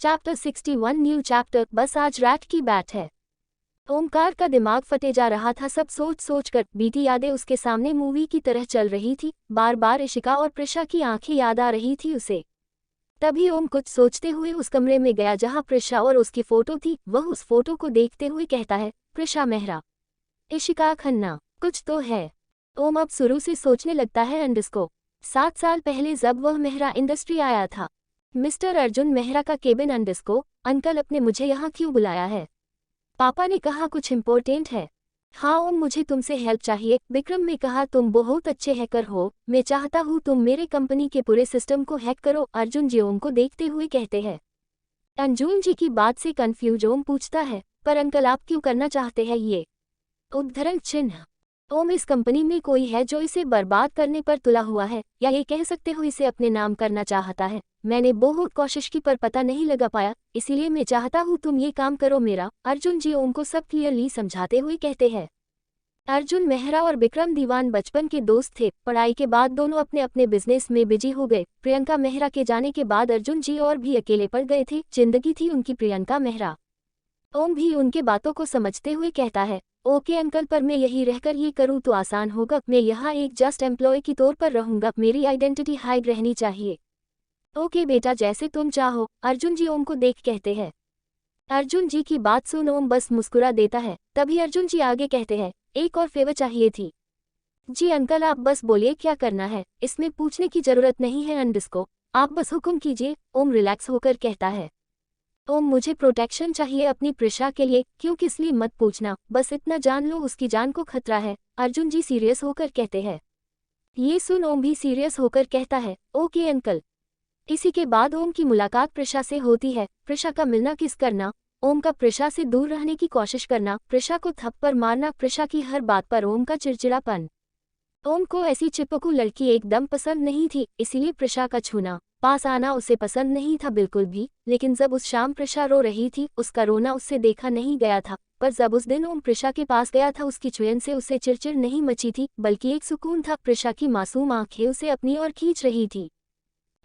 Chapter 61 new chapter. बस आज rat की बैट है। ओमकार का दिमाग फटे जा रहा था। सब सोच सोच कर बीती यादें उसके सामने मूवी की तरह चल रही थी। बार बार इशिका और प्रिशा की आंखें याद आ रही थी उसे। तभी ओम कुछ सोचते हुए उस कमरे में गया जहां प्रिशा और उसकी फोटो थी। वह उस फोटो को देखते हुए कहता है, प्रिशा मेहरा, इशिका खन्ना, कुछ तो है। ओम अब शुरू से सोचने लगता है अंडस्को। 7 साल पहले जब वह मेहरा इंडस्ट्री आया था। मिस्टर अर्जुन मेहरा का केबिन। अंडस्को, अंकल अपने मुझे यहाँ क्यों बुलाया है? पापा ने कहा कुछ इम्पोर्टेंट है। हाँ ओम, मुझे तुमसे हेल्प चाहिए। विक्रम ने कहा तुम बहुत अच्छे हैकर हो, मैं चाहता हूँ तुम मेरे कंपनी के पूरे सिस्टम को हैक करो। अर्जुन जी ओम को देखते हुए कहते हैं। अर्जुन जी की बात से कंफ्यूज ओम पूछता है, पर अंकल आप क्यों करना चाहते हैं ये? उद्धरण चिन्ह। ओम, इस कंपनी में कोई है जो इसे बर्बाद करने पर तुला हुआ है, या ये कह सकते हो इसे अपने नाम करना चाहता है। मैंने बहुत कोशिश की पर पता नहीं लगा पाया, इसीलिए मैं चाहता हूँ तुम ये काम करो मेरा। अर्जुन जी ओम को सब क्लियरली समझाते हुए कहते हैं। अर्जुन मेहरा और विक्रम दीवान बचपन के दोस्त थे। पढ़ाई के बाद दोनों अपने अपने बिजनेस में बिजी हो गए। प्रियंका मेहरा के जाने के बाद अर्जुन जी और भी अकेले पड़ गए थे। जिंदगी थी उनकी प्रियंका मेहरा। ओम भी उनके बातों को समझते हुए कहता है, ओके अंकल, पर मैं यही रहकर ये करूँ तो आसान होगा। मैं यहाँ एक जस्ट एम्प्लॉय की तौर पर रहूँगा, मेरी आइडेंटिटी हाइड रहनी चाहिए। ओके बेटा, जैसे तुम चाहो। अर्जुन जी ओम को देख कहते हैं। अर्जुन जी की बात सुन ओम बस मुस्कुरा देता है। तभी अर्जुन जी आगे कहते हैं, एक और फेवर चाहिए थी। जी अंकल, आप बस बोलिए क्या करना है, इसमें पूछने की जरूरत नहीं है अंडस्को, आप बस हुक्म कीजिए। ओम रिलैक्स होकर कहता है। ओम, मुझे प्रोटेक्शन चाहिए अपनी प्रिशा के लिए, क्यों किस लिए मत पूछना, बस इतना जान लो उसकी जान को खतरा है। अर्जुन जी सीरियस होकर कहते हैं। ये सुन ओम भी सीरियस होकर कहता है, ओके अंकल। इसी के बाद ओम की मुलाकात प्रिशा से होती है। प्रिशा का मिलना किस करना, ओम का प्रिशा से दूर रहने की कोशिश करना, प्रिशा को थप्पड़ मारना, प्रिशा की हर बात पर ओम का चिड़चिड़ापन। ओम को ऐसी चिपकू लड़की एकदम पसंद नहीं थी, इसीलिए प्रिशा का छूना, पास आना उसे पसंद नहीं था बिल्कुल भी। लेकिन जब उस शाम प्रिशा रो रही थी, उसका रोना उससे देखा नहीं गया था। पर जब उस दिन ओम प्रिशा के पास गया था, उसकी चुयन से उसे चिड़चिड़ नहीं मची थी, बल्कि एक सुकून था। प्रिशा की मासूम आंखें उसे अपनी ओर खींच रही थी।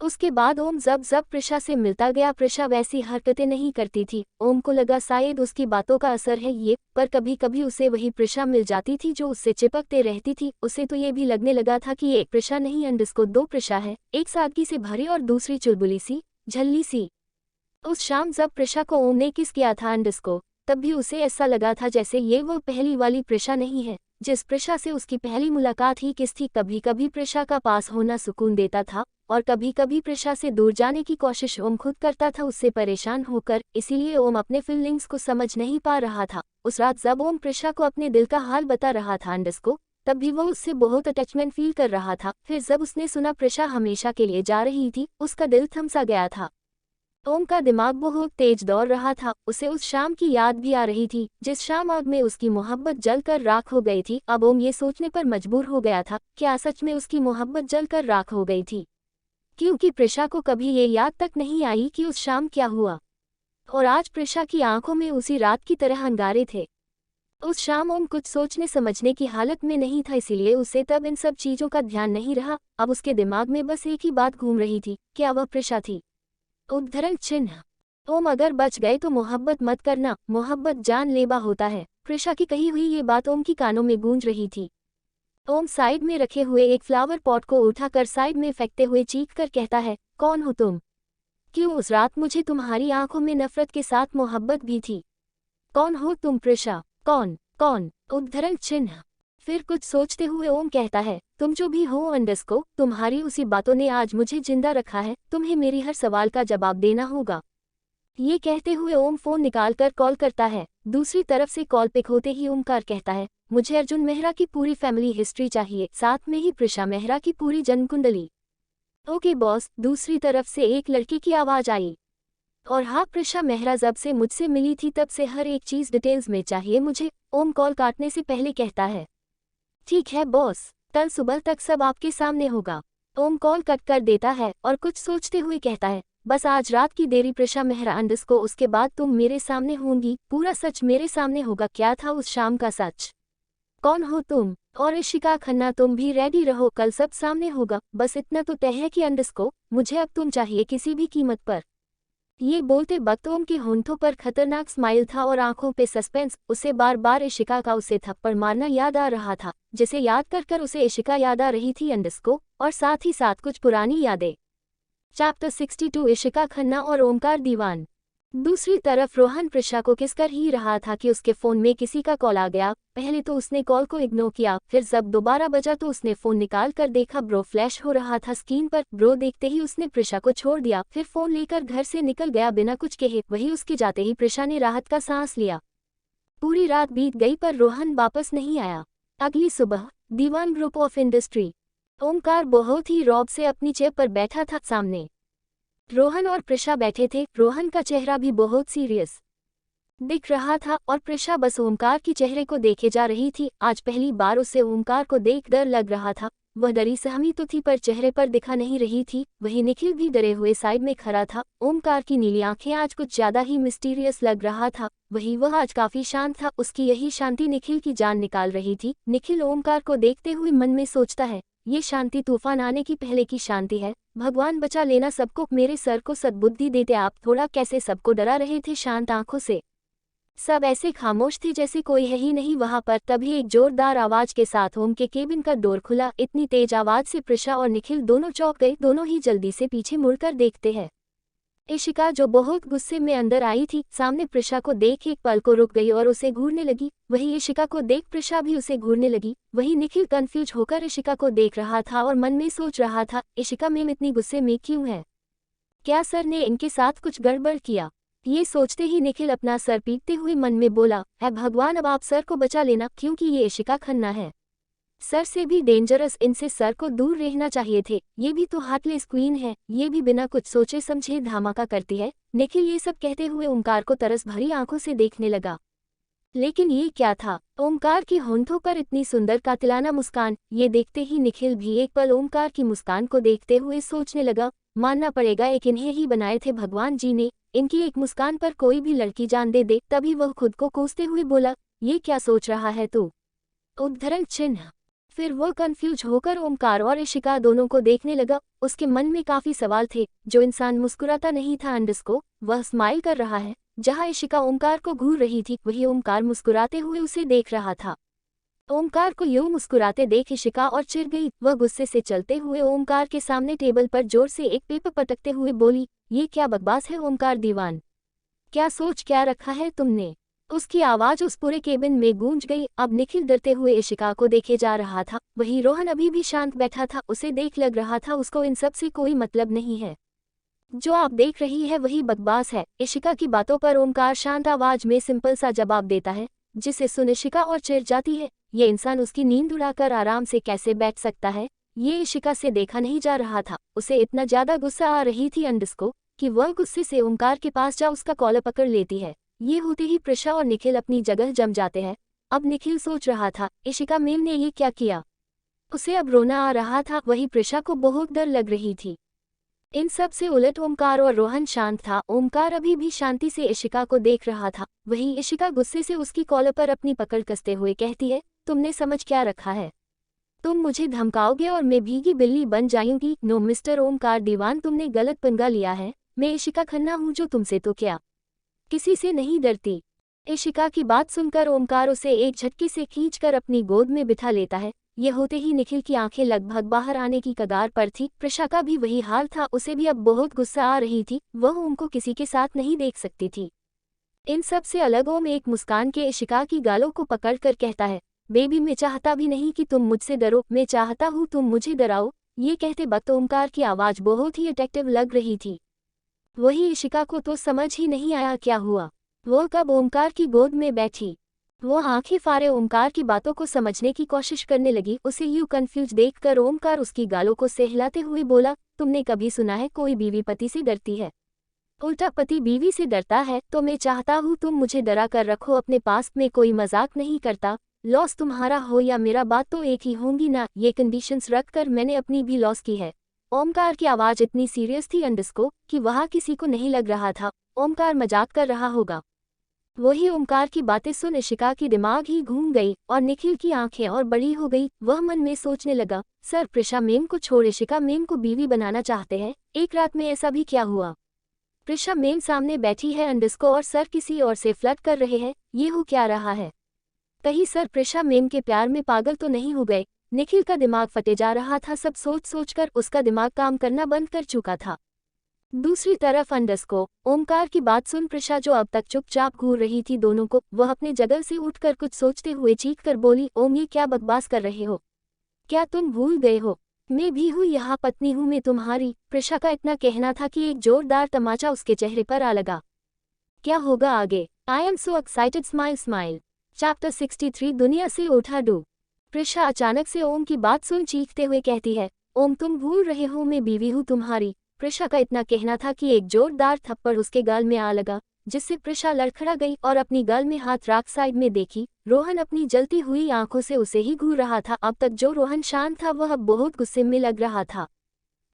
उसके बाद ओम जब जब प्रिशा से मिलता गया, प्रिशा वैसी हरकतें नहीं करती थी। ओम को लगा शायद उसकी बातों का असर है ये, पर कभी कभी उसे वही प्रिशा मिल जाती थी जो उससे चिपकते रहती थी। उसे तो ये भी लगने लगा था कि एक प्रिशा नहीं अंडस्को 2 प्रिशा है, एक सादगी से भरी और दूसरी चुलबुली सी, झल्ली सी। उस शाम जब प्रिशा को ओम ने किस किया था अंडस्को, तब भी उसे ऐसा लगा था जैसे ये वो पहली वाली प्रिशा नहीं है जिस प्रिशा से उसकी पहली मुलाकात ही किस थी। कभी कभी प्रिशा का पास होना सुकून देता था, और कभी कभी प्रिशा से दूर जाने की कोशिश ओम खुद करता था उससे परेशान होकर। इसीलिए ओम अपने फीलिंग्स को समझ नहीं पा रहा था। उस रात जब ओम प्रिशा को अपने दिल का हाल बता रहा था अंडस्को, तब भी वो उससे बहुत अटैचमेंट फील कर रहा था। फिर जब उसने सुना प्रिशा हमेशा के लिए जा रही थी, उसका दिल थम सा गया था। ओम का दिमाग बहुत तेज दौड़ रहा था। उसे उस शाम की याद भी आ रही थी जिस शाम आग में उसकी मोहब्बत जलकर राख हो गई थी। अब ओम ये सोचने पर मजबूर हो गया था, क्या सच में उसकी मोहब्बत जलकर राख हो गई थी? क्योंकि प्रिशा को कभी ये याद तक नहीं आई कि उस शाम क्या हुआ। और आज प्रिशा की आंखों में उसी रात की तरह अंगारे थे। उस शाम ओम कुछ सोचने समझने की हालत में नहीं था, इसीलिए उसे तब इन सब चीजों का ध्यान नहीं रहा। अब उसके दिमाग में बस एक ही बात घूम रही थी, क्या वह प्रिशा थी? उद्धरण चिन्ह। ओम, अगर बच गए तो मोहब्बत मत करना, मोहब्बत जानलेवा होता है। प्रिशा की कही हुई ये बात ओम की कानों में गूंज रही थी। ओम साइड में रखे हुए एक फ्लावर पॉट को उठाकर साइड में फेंकते हुए चीख कर कहता है, कौन हो तुम? क्यों उस रात मुझे तुम्हारी आंखों में नफरत के साथ मोहब्बत भी थी? कौन हो तुम प्रिशा? कौन कौन? उद्धरण चिन्ह। फिर कुछ सोचते हुए ओम कहता है, तुम जो भी हो अंडस्को, तुम्हारी उसी बातों ने आज मुझे जिंदा रखा है। तुम्हें मेरी हर सवाल का जवाब देना होगा। ये कहते हुए ओम फोन निकालकर कॉल करता है। दूसरी तरफ से कॉल पिक होते ही ओमकार कहता है, मुझे अर्जुन मेहरा की पूरी फैमिली हिस्ट्री चाहिए, साथ में ही प्रिशा मेहरा की पूरी जन्म कुंडली। Okay boss. दूसरी तरफ से एक लड़की की आवाज आई, और हाँ प्रिशा मेहरा जब से मुझसे मिली थी तब से हर एक चीज डिटेल्स में चाहिए मुझे। ओम कॉल काटने से पहले कहता है, ठीक है बॉस, कल सुबह तक सब आपके सामने होगा। ओम कॉल कट कर देता है और कुछ सोचते हुए कहता है, बस आज रात की देरी प्रिशा मेहरा अंडस्को, उसके बाद तुम मेरे सामने होंगी, पूरा सच मेरे सामने होगा। क्या था उस शाम का सच? कौन हो तुम? और इशिका खन्ना, तुम भी रेडी रहो, कल सब सामने होगा। बस इतना तो तय है कि अंडस्को, मुझे अब तुम चाहिए किसी भी कीमत पर। ये बोलते वक्त ओम के होंठों पर खतरनाक स्माइल था और आंखों पे सस्पेंस। उसे बार बार इशिका का उसे थप्पड़ मारना याद आ रहा था, जिसे याद कर कर उसे इशिका याद आ रही थी अंडस्को, और साथ ही साथ कुछ पुरानी यादें। चैप्टर 62 इशिका खन्ना और ओमकार दीवान। दूसरी तरफ रोहन प्रिशा को किस कर ही रहा था कि उसके फ़ोन में किसी का कॉल आ गया। पहले तो उसने कॉल को इग्नोर किया, फिर जब दोबारा बजा तो उसने फ़ोन निकाल कर देखा, ब्रो फ्लैश हो रहा था स्क्रीन पर। ब्रो देखते ही उसने प्रिशा को छोड़ दिया, फिर फ़ोन लेकर घर से निकल गया बिना कुछ कहे। वही उसके जाते ही प्रिशा ने राहत का सांस लिया। पूरी रात बीत गई पर रोहन वापस नहीं आया। अगली सुबह दीवान ग्रुप ऑफ इंडस्ट्री। ओमकार बहुत ही रौब से अपनी चेयर पर बैठा था। सामने रोहन और प्रिशा बैठे थे। रोहन का चेहरा भी बहुत सीरियस दिख रहा था और प्रिशा बस ओमकार की चेहरे को देखे जा रही थी। आज पहली बार उसे ओमकार को देख डर लग रहा था। वह डरी सहमी तो थी पर चेहरे पर दिखा नहीं रही थी। वही निखिल भी डरे हुए साइड में खड़ा था। ओमकार की नीली आंखें आज कुछ ज्यादा ही मिस्टीरियस लग रहा था। वही वह आज काफी शांत था। उसकी यही शांति निखिल की जान निकाल रही थी। निखिल ओमकार को देखते हुए मन में सोचता है, ये शांति तूफान आने की पहले की शांति है। भगवान बचा लेना सबको, मेरे सर को सद्बुद्धि देते। आप थोड़ा कैसे सबको डरा रहे थे शांत आंखों से। सब ऐसे खामोश थे जैसे कोई है ही नहीं वहां पर। तभी एक जोरदार आवाज के साथ ओम के केबिन का डोर खुला। इतनी तेज आवाज से प्रिशा और निखिल दोनों चौंक गए। दोनों ही जल्दी से पीछे मुड़कर देखते हैं। इशिका जो बहुत गुस्से में अंदर आई थी, सामने प्रिशा को देख एक पल को रुक गई और उसे घूरने लगी। वही इशिका को देख प्रिशा भी उसे घूरने लगी। वही निखिल कंफ्यूज होकर इशिका को देख रहा था और मन में सोच रहा था, इशिका मैम इतनी गुस्से में क्यों है? क्या सर ने इनके साथ कुछ गड़बड़ किया? ये सोचते ही निखिल अपना सर पीटते हुए मन में बोला, है भगवान अब आप सर को बचा लेना, क्योंकि ये इशिका खन्ना है। सर से भी डेंजरस, इनसे सर को दूर रहना चाहिए थे। ये भी तो हार्टलेस क्वीन है, ये भी बिना कुछ सोचे समझे धमाका करती है। निखिल ये सब कहते हुए ओमकार को तरस भरी आंखों से देखने लगा। लेकिन ये क्या था? ओमकार की होंठों पर इतनी सुंदर कातिलाना मुस्कान। ये देखते ही निखिल भी एक पल ओमकार की मुस्कान को देखते हुए सोचने लगा, मानना पड़ेगा एक इन्हें ही बनाए थे भगवान जी ने। इनकी एक मुस्कान पर कोई भी लड़की जान दे दे। तभी वह खुद को कोसते हुए बोला, ये क्या सोच रहा है तू? उद्धरण चिन्ह। फिर वह कंफ्यूज होकर ओमकार और इशिका दोनों को देखने लगा। उसके मन में काफी सवाल थे। जो इंसान मुस्कुराता नहीं था अंडस्को, वह स्माइल कर रहा है। जहां इशिका ओमकार को घूर रही थी, वही ओमकार मुस्कुराते हुए उसे देख रहा था। ओमकार को यूं मुस्कुराते देख इशिका और चिढ़ गई। वह गुस्से से चलते हुए ओमकार के सामने टेबल पर जोर से एक पेपर पटकते हुए बोली, ये क्या बकवास है ओमकार दीवान? क्या सोच क्या रखा है तुमने? उसकी आवाज उस पूरे केबिन में गूंज गई। अब निखिल डरते हुए इशिका को देखे जा रहा था। वही रोहन अभी भी शांत बैठा था। उसे देख लग रहा था उसको इन सब से कोई मतलब नहीं है। जो आप देख रही है वही बकवास है। इशिका की बातों पर ओमकार शांत आवाज में सिंपल सा जवाब देता है, जिसे सुन इशिका और चिढ़ जाती है। ये इंसान उसकी नींद उड़ाकर आराम से कैसे बैठ सकता है? ये इशिका से देखा नहीं जा रहा था। उसे इतना ज्यादा गुस्सा आ रही थी अंडस्को कि वह गुस्से से ओमकार के पास जा उसका कॉलर पकड़ लेती है। ये होते ही प्रिशा और निखिल अपनी जगह जम जाते हैं। अब निखिल सोच रहा था, इशिका मैम ने ये क्या किया? उसे अब रोना आ रहा था। वही प्रिशा को बहुत डर लग रही थी। इन सब से उलट ओमकार और रोहन शांत था। ओमकार अभी भी शांति से इशिका को देख रहा था। वही इशिका गुस्से से उसकी कॉलर पर अपनी पकड़ कसते हुए कहती है, तुमने समझ क्या रखा है? तुम मुझे धमकाओगे और मैं भीगी बिल्ली बन जाऊंगी? नो मिस्टर ओमकार दीवान, तुमने गलत पंगा लिया है। मैं इशिका खन्ना हूँ जो तुमसे तो क्या किसी से नहीं डरती। इशिका की बात सुनकर ओमकार उसे एक झटके से खींचकर अपनी गोद में बिठा लेता है। ये होते ही निखिल की आंखें लगभग बाहर आने की कगार पर थी। प्रिशा का भी वही हाल था। उसे भी अब बहुत गुस्सा आ रही थी। वह उनको किसी के साथ नहीं देख सकती थी। इन सब से अलग ओम एक मुस्कान के इशिका की गालों को पकड़कर कहता है, बेबी मैं चाहता भी नहीं कि तुम मुझसे डरो, मैं चाहता हूँ तुम मुझे डराओ। ये कहते वक्त ओमकार की आवाज बहुत ही अट्रैक्टिव लग रही थी। वही इशिका को तो समझ ही नहीं आया क्या हुआ। वो कब ओमकार की गोद में बैठी। वो आंखें फाड़े ओमकार की बातों को समझने की कोशिश करने लगी। उसे यूं कंफ्यूज देखकर ओमकार उसकी गालों को सहलाते हुए बोला, तुमने कभी सुना है कोई बीवी पति से डरती है? उल्टा पति बीवी से डरता है। तो मैं चाहता हूँ तुम मुझे डरा कर रखो अपने पास। में कोई मजाक नहीं करता। लॉस तुम्हारा हो या मेरा, बात तो एक ही होंगी ना। ये कंडीशंस रख कर मैंने अपनी भी लॉस की है। ओमकार की आवाज इतनी सीरियस थी अंडस्को कि वहाँ किसी को नहीं लग रहा था ओमकार मजाक कर रहा होगा। वही ओमकार की बातें सुन इशिका की दिमाग ही घूम गई और निखिल की आंखें और बड़ी हो गई। वह मन में सोचने लगा, सर प्रिशा मेम को छोड़ इशिका मेम को बीवी बनाना चाहते हैं। एक रात में ऐसा भी क्या हुआ? प्रिशा मेम सामने बैठी है, अंडरस्को और सर किसी और से फ्लर्ट कर रहे हैं। ये हो क्या रहा है? कहीं सर प्रिशा मेम के प्यार में पागल तो नहीं हो गए? निखिल का दिमाग फटे जा रहा था। सब सोच सोच कर उसका दिमाग काम करना बंद कर चुका था। दूसरी तरफ अंडरस्को ओमकार की बात सुन प्रिशा, जो अब तक चुपचाप घूर रही थी दोनों को, वह अपने जगह से उठकर कुछ सोचते हुए चीख कर बोली, ओम ये क्या बकवास कर रहे हो? क्या तुम भूल गए हो? मैं भी हूँ यहाँ, पत्नी हूँ मैं तुम्हारी। प्रिशा का इतना कहना था कि एक जोरदार तमाचा उसके चेहरे पर आ लगा। क्या होगा आगे? I am so excited, smile smile. Chapter 63 दुनिया से उठा डू। प्रिशा अचानक से ओम की बात सुन चीखते हुए कहती है, ओम तुम भूल रहे हो मैं बीवी हूँ तुम्हारी। प्रिशा का इतना कहना था कि एक जोरदार थप्पड़ उसके गाल में आ लगा, जिससे प्रिशा लड़खड़ा गई और अपनी गाल में हाथ राख साइड में देखी। रोहन अपनी जलती हुई आंखों से उसे ही घूर रहा था। अब तक जो रोहन शांत था वह अब बहुत गुस्से में लग रहा था।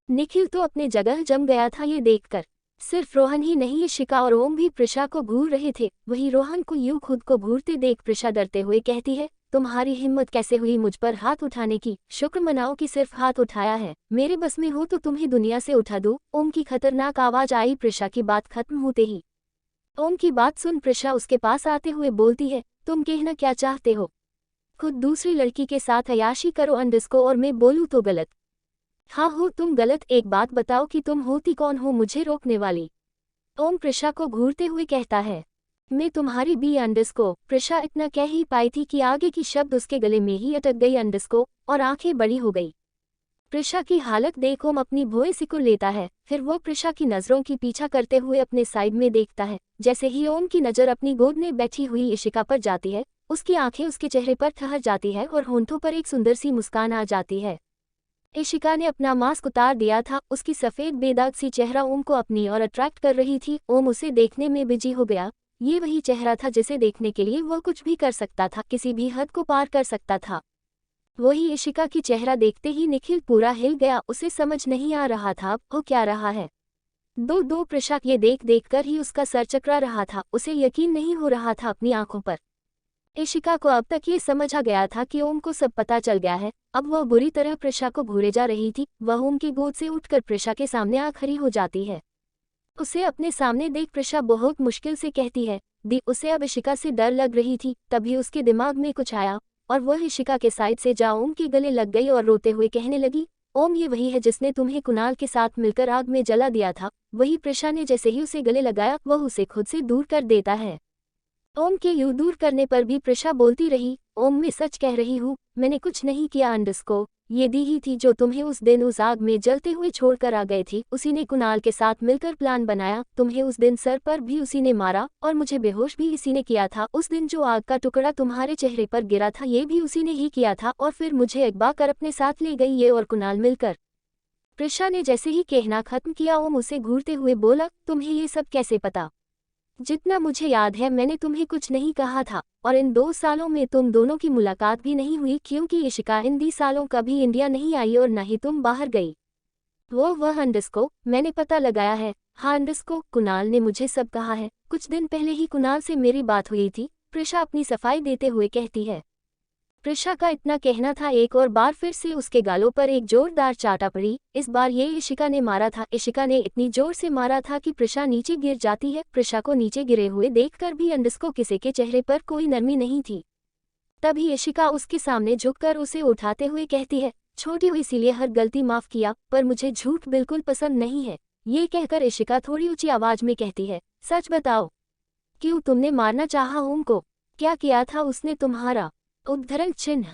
निखिल तो अपने जगह जम गया था ये देखकर। सिर्फ रोहन ही नहीं, इशिका और ओम भी प्रिशा को घूर रहे थे। वही रोहन को यूं खुद को घूरते देख प्रिशा डरते हुए कहती है, तुम्हारी हिम्मत कैसे हुई मुझ पर हाथ उठाने की? शुक्र मनाओ कि सिर्फ हाथ उठाया है। मेरे बस में हो तो तुम्हें दुनिया से उठा दूं। ओम की खतरनाक आवाज आई प्रिशा की बात खत्म होते ही। ओम की बात सुन प्रिशा उसके पास आते हुए बोलती है, तुम कहना क्या चाहते हो? खुद दूसरी लड़की के साथ अयाशी करो अंडरस्को, और मैं बोलूं तो गलत? हाँ हो तुम गलत। एक बात बताओ कि तुम होती कौन हो मुझे रोकने वाली? ओम प्रिशा को घूरते हुए कहता है, मैं तुम्हारी बी अंडरस्को। प्रिशा इतना कह ही पाई थी कि आगे की शब्द उसके गले में ही अटक गई अंडरस्को, और आंखें बड़ी हो गई। प्रिशा की हालत देख ओम अपनी भौएं सिकुड़ लेता है। फिर वो प्रिशा की नजरों की पीछा करते हुए अपने साइड में देखता है। जैसे ही ओम की नजर अपनी गोद में बैठी हुई इशिका पर जाती है, उसकी आंखें उसके चेहरे पर ठहर जाती है और होंठों पर एक सुंदर सी मुस्कान आ जाती है। इशिका ने अपना मास्क उतार दिया था। उसकी सफेद बेदाग सी चेहरा ओम को अपनी ओर अट्रैक्ट कर रही थी। ओम उसे देखने में बिजी हो गया। ये वही चेहरा था जिसे देखने के लिए वह कुछ भी कर सकता था, किसी भी हद को पार कर सकता था। वही इशिका की चेहरा देखते ही निखिल पूरा हिल गया। उसे समझ नहीं आ रहा था अब हो क्या रहा है। दो प्रिशा ये देख देख कर ही उसका सर चकरा रहा था। उसे यकीन नहीं हो रहा था अपनी आंखों पर। इशिका को अब तक ये समझ आ गया था कि ओम को सब पता चल गया है। अब वह बुरी तरह प्रिशा को घूरे जा रही थी। वह ओम की गोद से उठकर प्रिशा के सामने आ खड़ी हो जाती है। उसे अपने सामने देख प्रिशा बहुत मुश्किल से कहती है, दी। उसे अब इशिका से डर लग रही थी। तभी उसके दिमाग में कुछ आया और वह इशिका के साइड से जा ओम के गले लग गई और रोते हुए कहने लगी, ओम ये वही है जिसने तुम्हें कुणाल के साथ मिलकर आग में जला दिया था। वही प्रिशा ने जैसे ही उसे गले लगाया वह उसे खुद से दूर कर देता है। ओम के यूं दूर करने पर भी प्रिशा बोलती रही, ओम मैं सच कह रही हूँ, मैंने कुछ नहीं किया अंडरस्को। ये दी ही थी जो तुम्हें उस दिन उस आग में जलते हुए छोड़कर आ गई थी। उसी ने कुणाल के साथ मिलकर प्लान बनाया। तुम्हें उस दिन सर पर भी उसी ने मारा और मुझे बेहोश भी इसी ने किया था। उस दिन जो आग का टुकड़ा तुम्हारे चेहरे पर गिरा था ये भी उसी ने ही किया था, और फिर मुझे अगवा कर अपने साथ ले गई ये और कुणाल मिलकर। प्रिशा ने जैसे ही कहना खत्म किया ओम उसे घूरते हुए बोला, तुम्हें ये सब कैसे पता? जितना मुझे याद है मैंने तुम्हें कुछ नहीं कहा था, और इन 2 सालों में तुम दोनों की मुलाकात भी नहीं हुई, क्योंकि इशिका इन 20 सालों कभी इंडिया नहीं आई और न ही तुम बाहर गई। वह अंडरस्को मैंने पता लगाया है। हाँ अंडरस्को, कुणाल ने मुझे सब कहा है। कुछ दिन पहले ही कुणाल से मेरी बात हुई थी। प्रिशा अपनी सफाई देते हुए कहती है। प्रिशा का इतना कहना था एक और बार फिर से उसके गालों पर एक जोरदार चाटा पड़ी। इस बार ये इशिका ने मारा था। इशिका ने इतनी जोर से मारा था कि प्रिशा नीचे गिर जाती है। प्रिशा को नीचे गिरे हुए देखकर भी अंडरस्को किसी के चेहरे पर कोई नरमी नहीं थी। तभी इशिका उसके सामने झुककर उसे उठाते हुए कहती है, छोटी हुई इसीलिए हर गलती माफ किया, पर मुझे झूठ बिल्कुल पसंद नहीं है। ये कहकर इशिका थोड़ी ऊंची आवाज में कहती है, सच बताओ, क्यों तुमने मारना चाहा ओम को? क्या किया था उसने तुम्हारा? उद्धरण चिन्ह।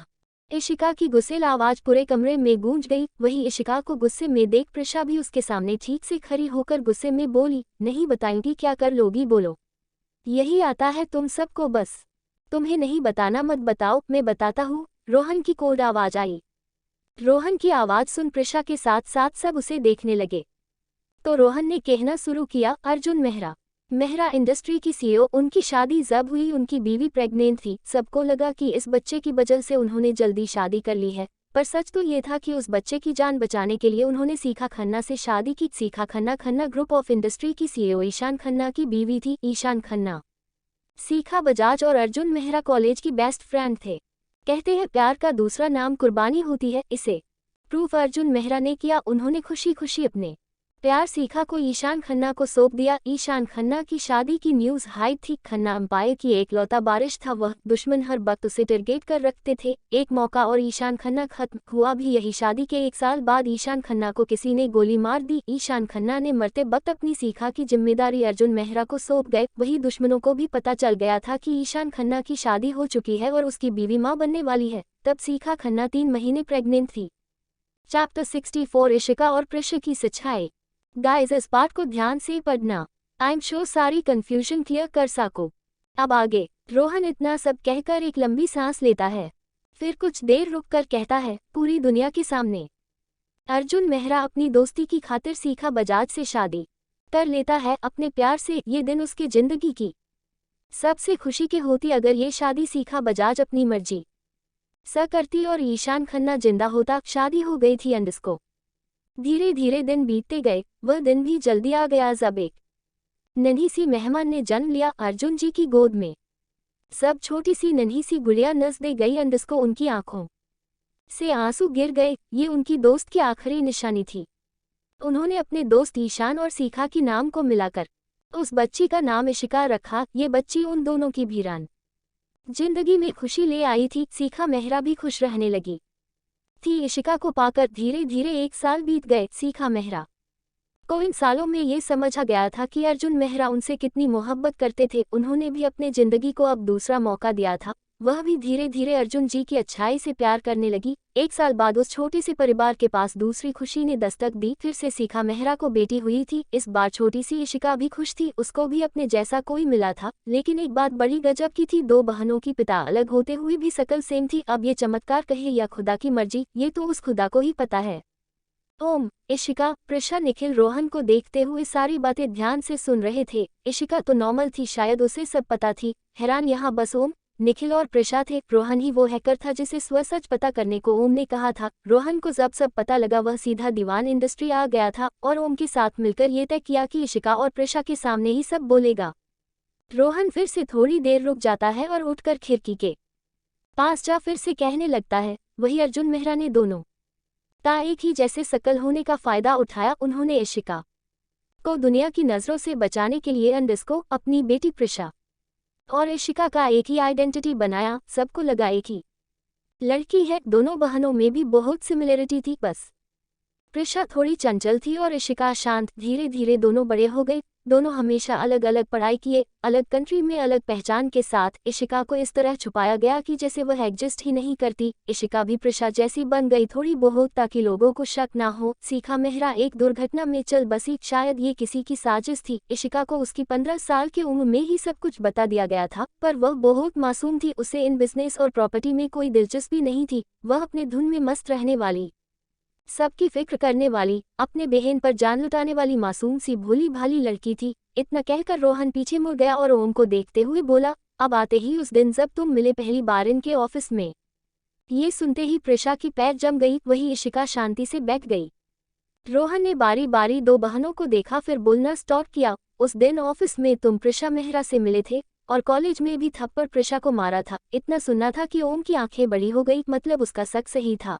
इशिका की गुस्सेल आवाज पूरे कमरे में गूंज गई। वही इशिका को गुस्से में देख प्रिशा भी उसके सामने ठीक से खड़ी होकर गुस्से में बोली, नहीं बताऊंगी, क्या कर लोगी बोलो? यही आता है तुम सबको बस। तुम्हें नहीं बताना मत बताओ, मैं बताता हूँ। रोहन की कोल्ड आवाज आई। रोहन की आवाज सुन प्रिशा के साथ साथ सब उसे देखने लगे। तो रोहन ने कहना शुरू किया, अर्जुन मेहरा। मेहरा इंडस्ट्री की सीईओ। उनकी शादी जब हुई उनकी बीवी प्रेग्नेंट थी। सबको लगा कि इस बच्चे की वजह से उन्होंने जल्दी शादी कर ली है, पर सच तो ये था कि उस बच्चे की जान बचाने के लिए उन्होंने सीखा खन्ना से शादी की। सीखा Khanna Khanna group of industry की सीईओ ईशान खन्ना की बीवी थी। ईशान खन्ना सीखा बजाज और अर्जुन मेहरा कॉलेज की बेस्ट फ्रेंड थे। कहते हैं प्यार का दूसरा नाम कुर्बानी होती है। इसे प्रूफ अर्जुन मेहरा ने किया। उन्होंने खुशी खुशी अपने प्यार सीखा को ईशान खन्ना को सौंप दिया। ईशान खन्ना की शादी की न्यूज़ हाइप थी। खन्ना अंपायर की एकलौता बारिश था। वह दुश्मन हर वक्त उसे टारगेट कर रखते थे। एक मौका और ईशान खन्ना खत्म हुआ भी यही। शादी के 1 साल बाद ईशान खन्ना को किसी ने गोली मार दी। ईशान खन्ना ने मरते वक्त अपनी सीखा की जिम्मेदारी अर्जुन मेहरा को सौंप गए। वही दुश्मनों को भी पता चल गया था कि ईशान खन्ना की शादी हो चुकी है और उसकी बीवी माँ बनने वाली है। तब सीखा खन्ना 3 महीने प्रेग्नेंट थी। चैप्टर 64 इशिका और प्रिशा की सच्चाई। गाइस, इस पार्ट को ध्यान से पढ़ना। आई एम श्योर सारी कंफ्यूजन क्लियर कर सको। अब आगे रोहन इतना सब कहकर एक लंबी सांस लेता है। फिर कुछ देर रुककर कहता है, पूरी दुनिया के सामने अर्जुन मेहरा अपनी दोस्ती की खातिर सीखा बजाज से शादी कर लेता है। अपने प्यार से ये दिन उसके जिंदगी की सबसे खुशी की होती अगर ये शादी सीखा बजाज अपनी मर्जी स करती और ईशान खन्ना जिंदा होता। शादी हो गई थी अंडस्को। धीरे धीरे दिन बीतते गए। वह दिन भी जल्दी आ गया जब एक नन्ही सी मेहमान ने जन्म लिया अर्जुन जी की गोद में। सब छोटी सी नन्ही सी गुड़िया नस दे गई। अंडस्को उनकी आंखों से आंसू गिर गए। ये उनकी दोस्त की आखिरी निशानी थी। उन्होंने अपने दोस्त ईशान और सीखा की नाम को मिलाकर उस बच्ची का नाम इशिका रखा। ये बच्ची उन दोनों की वीरान जिंदगी में खुशी ले आई थी। सीखा मेहरा भी खुश रहने लगी थी इशिका को पाकर। धीरे धीरे 1 साल बीत गए। सीखा मेहरा को इन सालों में ये समझ आ गया था कि अर्जुन मेहरा उनसे कितनी मोहब्बत करते थे। उन्होंने भी अपने जिंदगी को अब दूसरा मौका दिया था। वह भी धीरे धीरे अर्जुन जी की अच्छाई से प्यार करने लगी। 1 साल बाद उस छोटे से परिवार के पास दूसरी खुशी ने दस्तक दी। फिर से सीखा मेहरा को बेटी हुई थी। इस बार छोटी सी इशिका भी खुश थी। उसको भी अपने जैसा कोई मिला था। लेकिन एक बात बड़ी गजब की थी, 2 बहनों की पिता अलग होते हुए भी शकल सेम थी। अब ये चमत्कार कहे या खुदा की मर्जी, ये तो उस खुदा को ही पता है। ओम, इशिका, प्रिशा, निखिल रोहन को देखते हुए सारी बातें ध्यान से सुन रहे थे। इशिका तो नॉर्मल थी, शायद उसे सब पता थी। हैरान यहाँ बस ओम, निखिल और प्रिशा थे। रोहन ही वो हैकर था जिसे सच पता करने को ओम ने कहा था। रोहन को जब सब पता लगा वह सीधा दीवान इंडस्ट्री आ गया था और ओम के साथ मिलकर ये तय किया कि इशिका और प्रिशा के सामने ही सब बोलेगा। रोहन फिर से थोड़ी देर रुक जाता है और उठकर खिड़की के पास जा फिर से कहने लगता है, वही अर्जुन मेहरा ने दोनों ता एक ही जैसे शकल होने का फायदा उठाया। उन्होंने इशिका को दुनिया की नज़रों से बचाने के लिए अंडस्को, अपनी बेटी प्रिशा और इशिका का एक ही आइडेंटिटी बनाया। सबको लगा एक ही लड़की है। दोनों बहनों में भी बहुत सिमिलरिटी थी, बस प्रिशा थोड़ी चंचल थी और इशिका शांत। धीरे धीरे दोनों बड़े हो गए। दोनों हमेशा अलग अलग पढ़ाई किए, अलग कंट्री में अलग पहचान के साथ। इशिका को इस तरह छुपाया गया कि जैसे वह एग्जिस्ट ही नहीं करती। इशिका भी प्रिशा जैसी बन गई थोड़ी बहुत, ताकि लोगों को शक ना हो। सीखा मेहरा एक दुर्घटना में चल बसी, शायद ये किसी की साजिश थी। इशिका को उसकी 15 साल की उम्र में ही सब कुछ बता दिया गया था, पर वह बहुत मासूम थी। उसे इन बिजनेस और प्रॉपर्टी में कोई दिलचस्पी नहीं थी। वह अपने धुन में मस्त रहने वाली, सबकी फिक्र करने वाली, अपने बहन पर जान लुटाने वाली मासूम सी भोली भाली लड़की थी। इतना कहकर रोहन पीछे मुड़ गया और ओम को देखते हुए बोला, अब आते ही उस दिन जब तुम मिले पहली बार इनके ऑफिस में। ये सुनते ही प्रिशा की पैर जम गई। वही इशिका शांति से बैठ गई। रोहन ने बारी बारी 2 बहनों को देखा, फिर बोलना स्टॉप किया। उस दिन ऑफिस में तुम प्रिशा मेहरा से मिले थे और कॉलेज में भी थप्पड़ प्रिशा को मारा था। इतना सुनना था कि ओम की आंखें बड़ी हो गई, मतलब उसका शक सही था।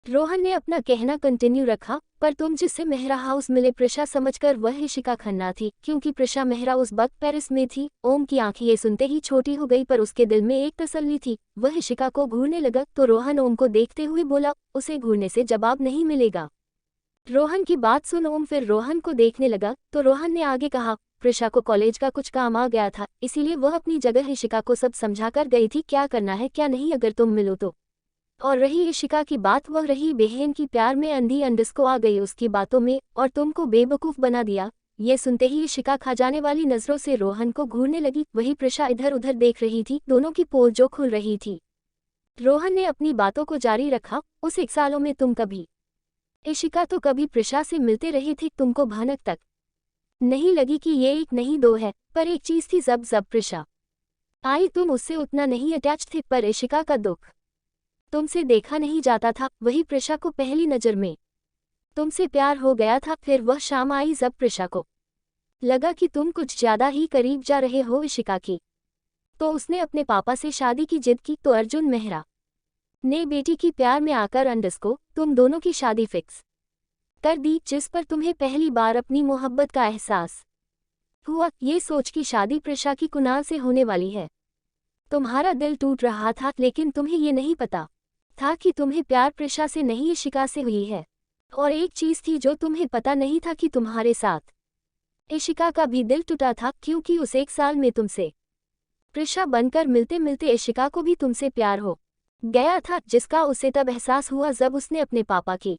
रोहन ने अपना कहना कंटिन्यू रखा, पर तुम जिससे मेहरा हाउस मिले प्रिशा समझकर वह इशिका खन्ना थी, क्योंकि प्रिशा मेहरा उस वक्त पेरिस में थी। ओम की आंखें ये सुनते ही छोटी हो गई, पर उसके दिल में एक तसल्ली थी। वह इशिका को घूरने लगा तो रोहन ओम को देखते हुए बोला, उसे घूरने से जवाब नहीं मिलेगा। रोहन की बात सुन ओम फिर रोहन को देखने लगा तो रोहन ने आगे कहा, प्रिशा को कॉलेज का कुछ काम आ गया था, इसीलिए वह अपनी जगह इशिका को सब समझा कर गई थी, क्या करना है क्या नहीं अगर तुम मिलो तो। और रही इशिका की बात, वह रही बहन की प्यार में अंधी अंडस्को आ गई उसकी बातों में और तुमको बेवकूफ़ बना दिया। ये सुनते ही इशिका खा जाने वाली नज़रों से रोहन को घूरने लगी। वही प्रिशा इधर उधर देख रही थी, दोनों की पोल जो खुल रही थी। रोहन ने अपनी बातों को जारी रखा, उस 1 सालों में तुम कभी इशिका तो कभी प्रिशा से मिलते रहे थे, तुमको भनक तक नहीं लगी कि ये एक नहीं 2 है। पर एक चीज़ थी, जब प्रिशा आई तुम उससे उतना नहीं अटैच थे, पर इशिका का दुख तुमसे देखा नहीं जाता था। वही प्रिशा को पहली नज़र में तुमसे प्यार हो गया था। फिर वह शाम आई जब प्रिशा को लगा कि तुम कुछ ज़्यादा ही करीब जा रहे हो इशिका की, तो उसने अपने पापा से शादी की जिद की। तो अर्जुन मेहरा ने बेटी की प्यार में आकर अंडस्को तुम दोनों की शादी फिक्स कर दी जिस पर तुम्हें पहली बार अपनी मोहब्बत का एहसास हुआ, ये सोच कि शादी प्रिशा की कुणाल से होने वाली है। तुम्हारा दिल टूट रहा था, लेकिन तुम्हें ये नहीं पता था कि तुम्हें प्यार प्रिशा से नहीं इशिका से हुई है। और एक चीज़ थी जो तुम्हें पता नहीं था कि तुम्हारे साथ इशिका का भी दिल टूटा था, क्योंकि उस 1 साल में तुमसे प्रिशा बनकर मिलते मिलते इशिका को भी तुमसे प्यार हो गया था, जिसका उसे तब एहसास हुआ जब उसने अपने पापा की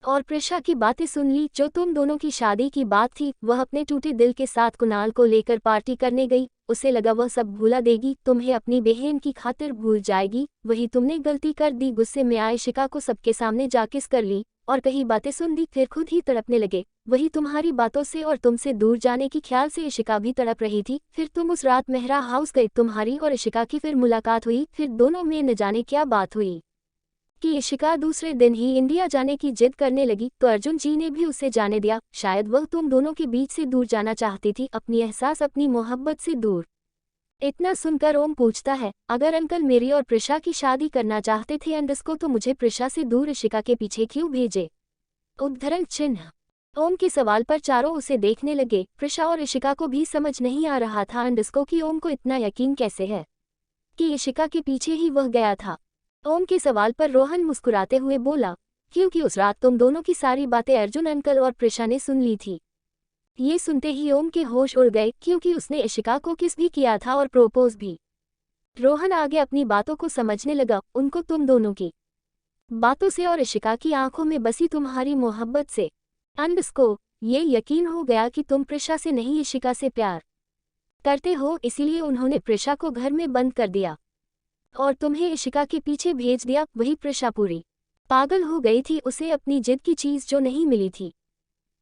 और प्रिशा की बातें सुन ली। जो तुम दोनों की शादी की बात थी, वह अपने टूटे दिल के साथ कुणाल को लेकर पार्टी करने गई। उसे लगा वह सब भूला देगी, तुम्हें अपनी बहन की खातिर भूल जाएगी। वही तुमने गलती कर दी। गुस्से में आए इशिका को सबके सामने जा किस कर ली और कई बातें सुन दी, फिर खुद ही तड़पने लगे। वही तुम्हारी बातों से और तुमसे दूर जाने की ख्याल से इशिका भी तड़प रही थी। फिर तुम उस रात मेहरा हाउस गए, तुम्हारी और इशिका की फिर मुलाकात हुई। फिर दोनों में न जाने क्या बात हुई कि इशिका दूसरे दिन ही इंडिया जाने की जिद करने लगी, तो अर्जुन जी ने भी उसे जाने दिया। शायद वह तुम दोनों के बीच से दूर जाना चाहती थी, अपनी एहसास, अपनी मोहब्बत से दूर। इतना सुनकर ओम पूछता है, अगर अंकल मेरी और प्रिशा की शादी करना चाहते थे अंडस्को, तो मुझे प्रिशा से दूर इशिका के पीछे क्यों भेजे? उद्धरण चिन्ह। ओम के सवाल पर चारों उसे देखने लगे। प्रिशा और इशिका को भी समझ नहीं आ रहा था अंडस्को कि ओम को इतना यकीन कैसे है कि इशिका के पीछे ही वह गया था। ओम के सवाल पर रोहन मुस्कुराते हुए बोला, क्योंकि उस रात तुम दोनों की सारी बातें अर्जुन अंकल और प्रिशा ने सुन ली थी। ये सुनते ही ओम के होश उड़ गए, क्योंकि उसने इशिका को किस भी किया था और प्रोपोज भी। रोहन आगे अपनी बातों को समझने लगा। उनको तुम दोनों की बातों से और इशिका की आंखों में बसी तुम्हारी मोहब्बत से अंडस्को ये यकीन हो गया कि तुम प्रिशा से नहीं इशिका से प्यार करते हो। इसीलिए उन्होंने प्रिशा को घर में बंद कर दिया और तुम्हें इशिका के पीछे भेज दिया। वही प्रिशा पूरी पागल हो गई थी। उसे अपनी जिद की चीज जो नहीं मिली थी,